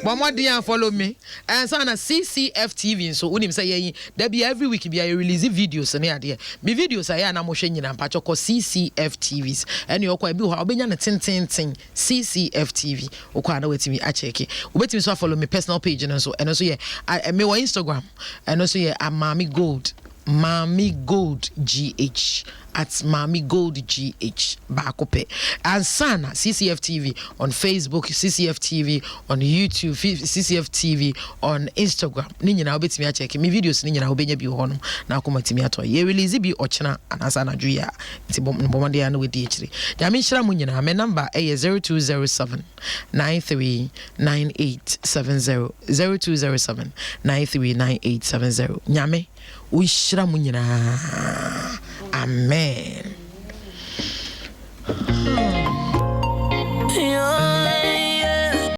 But more than follow me. And so on a CCF TV. So when him say there be every week be I release videos and there. Be videos I am motion in and patch called CCF TVs. And you quite be how be na tin CCF TV. O kwa na wait me I check it. Wait me so follow me personal page and also yeah I me on Instagram and also yeah I'm Mami Gold GH at Mami Gold GH Bakope and Sana CCF TV on Facebook, CCF TV on YouTube, CCF TV on Instagram. Ninja na obeti me check me videos ninja na obenya bi hono na akoma timi ato. Ye release bi ochena anasa na dwuya nti bomade ya no we di echiri. Ya me hira mu nyina me number 0207 939870 0207 939870. Nyame we hira mu nyina. Amen.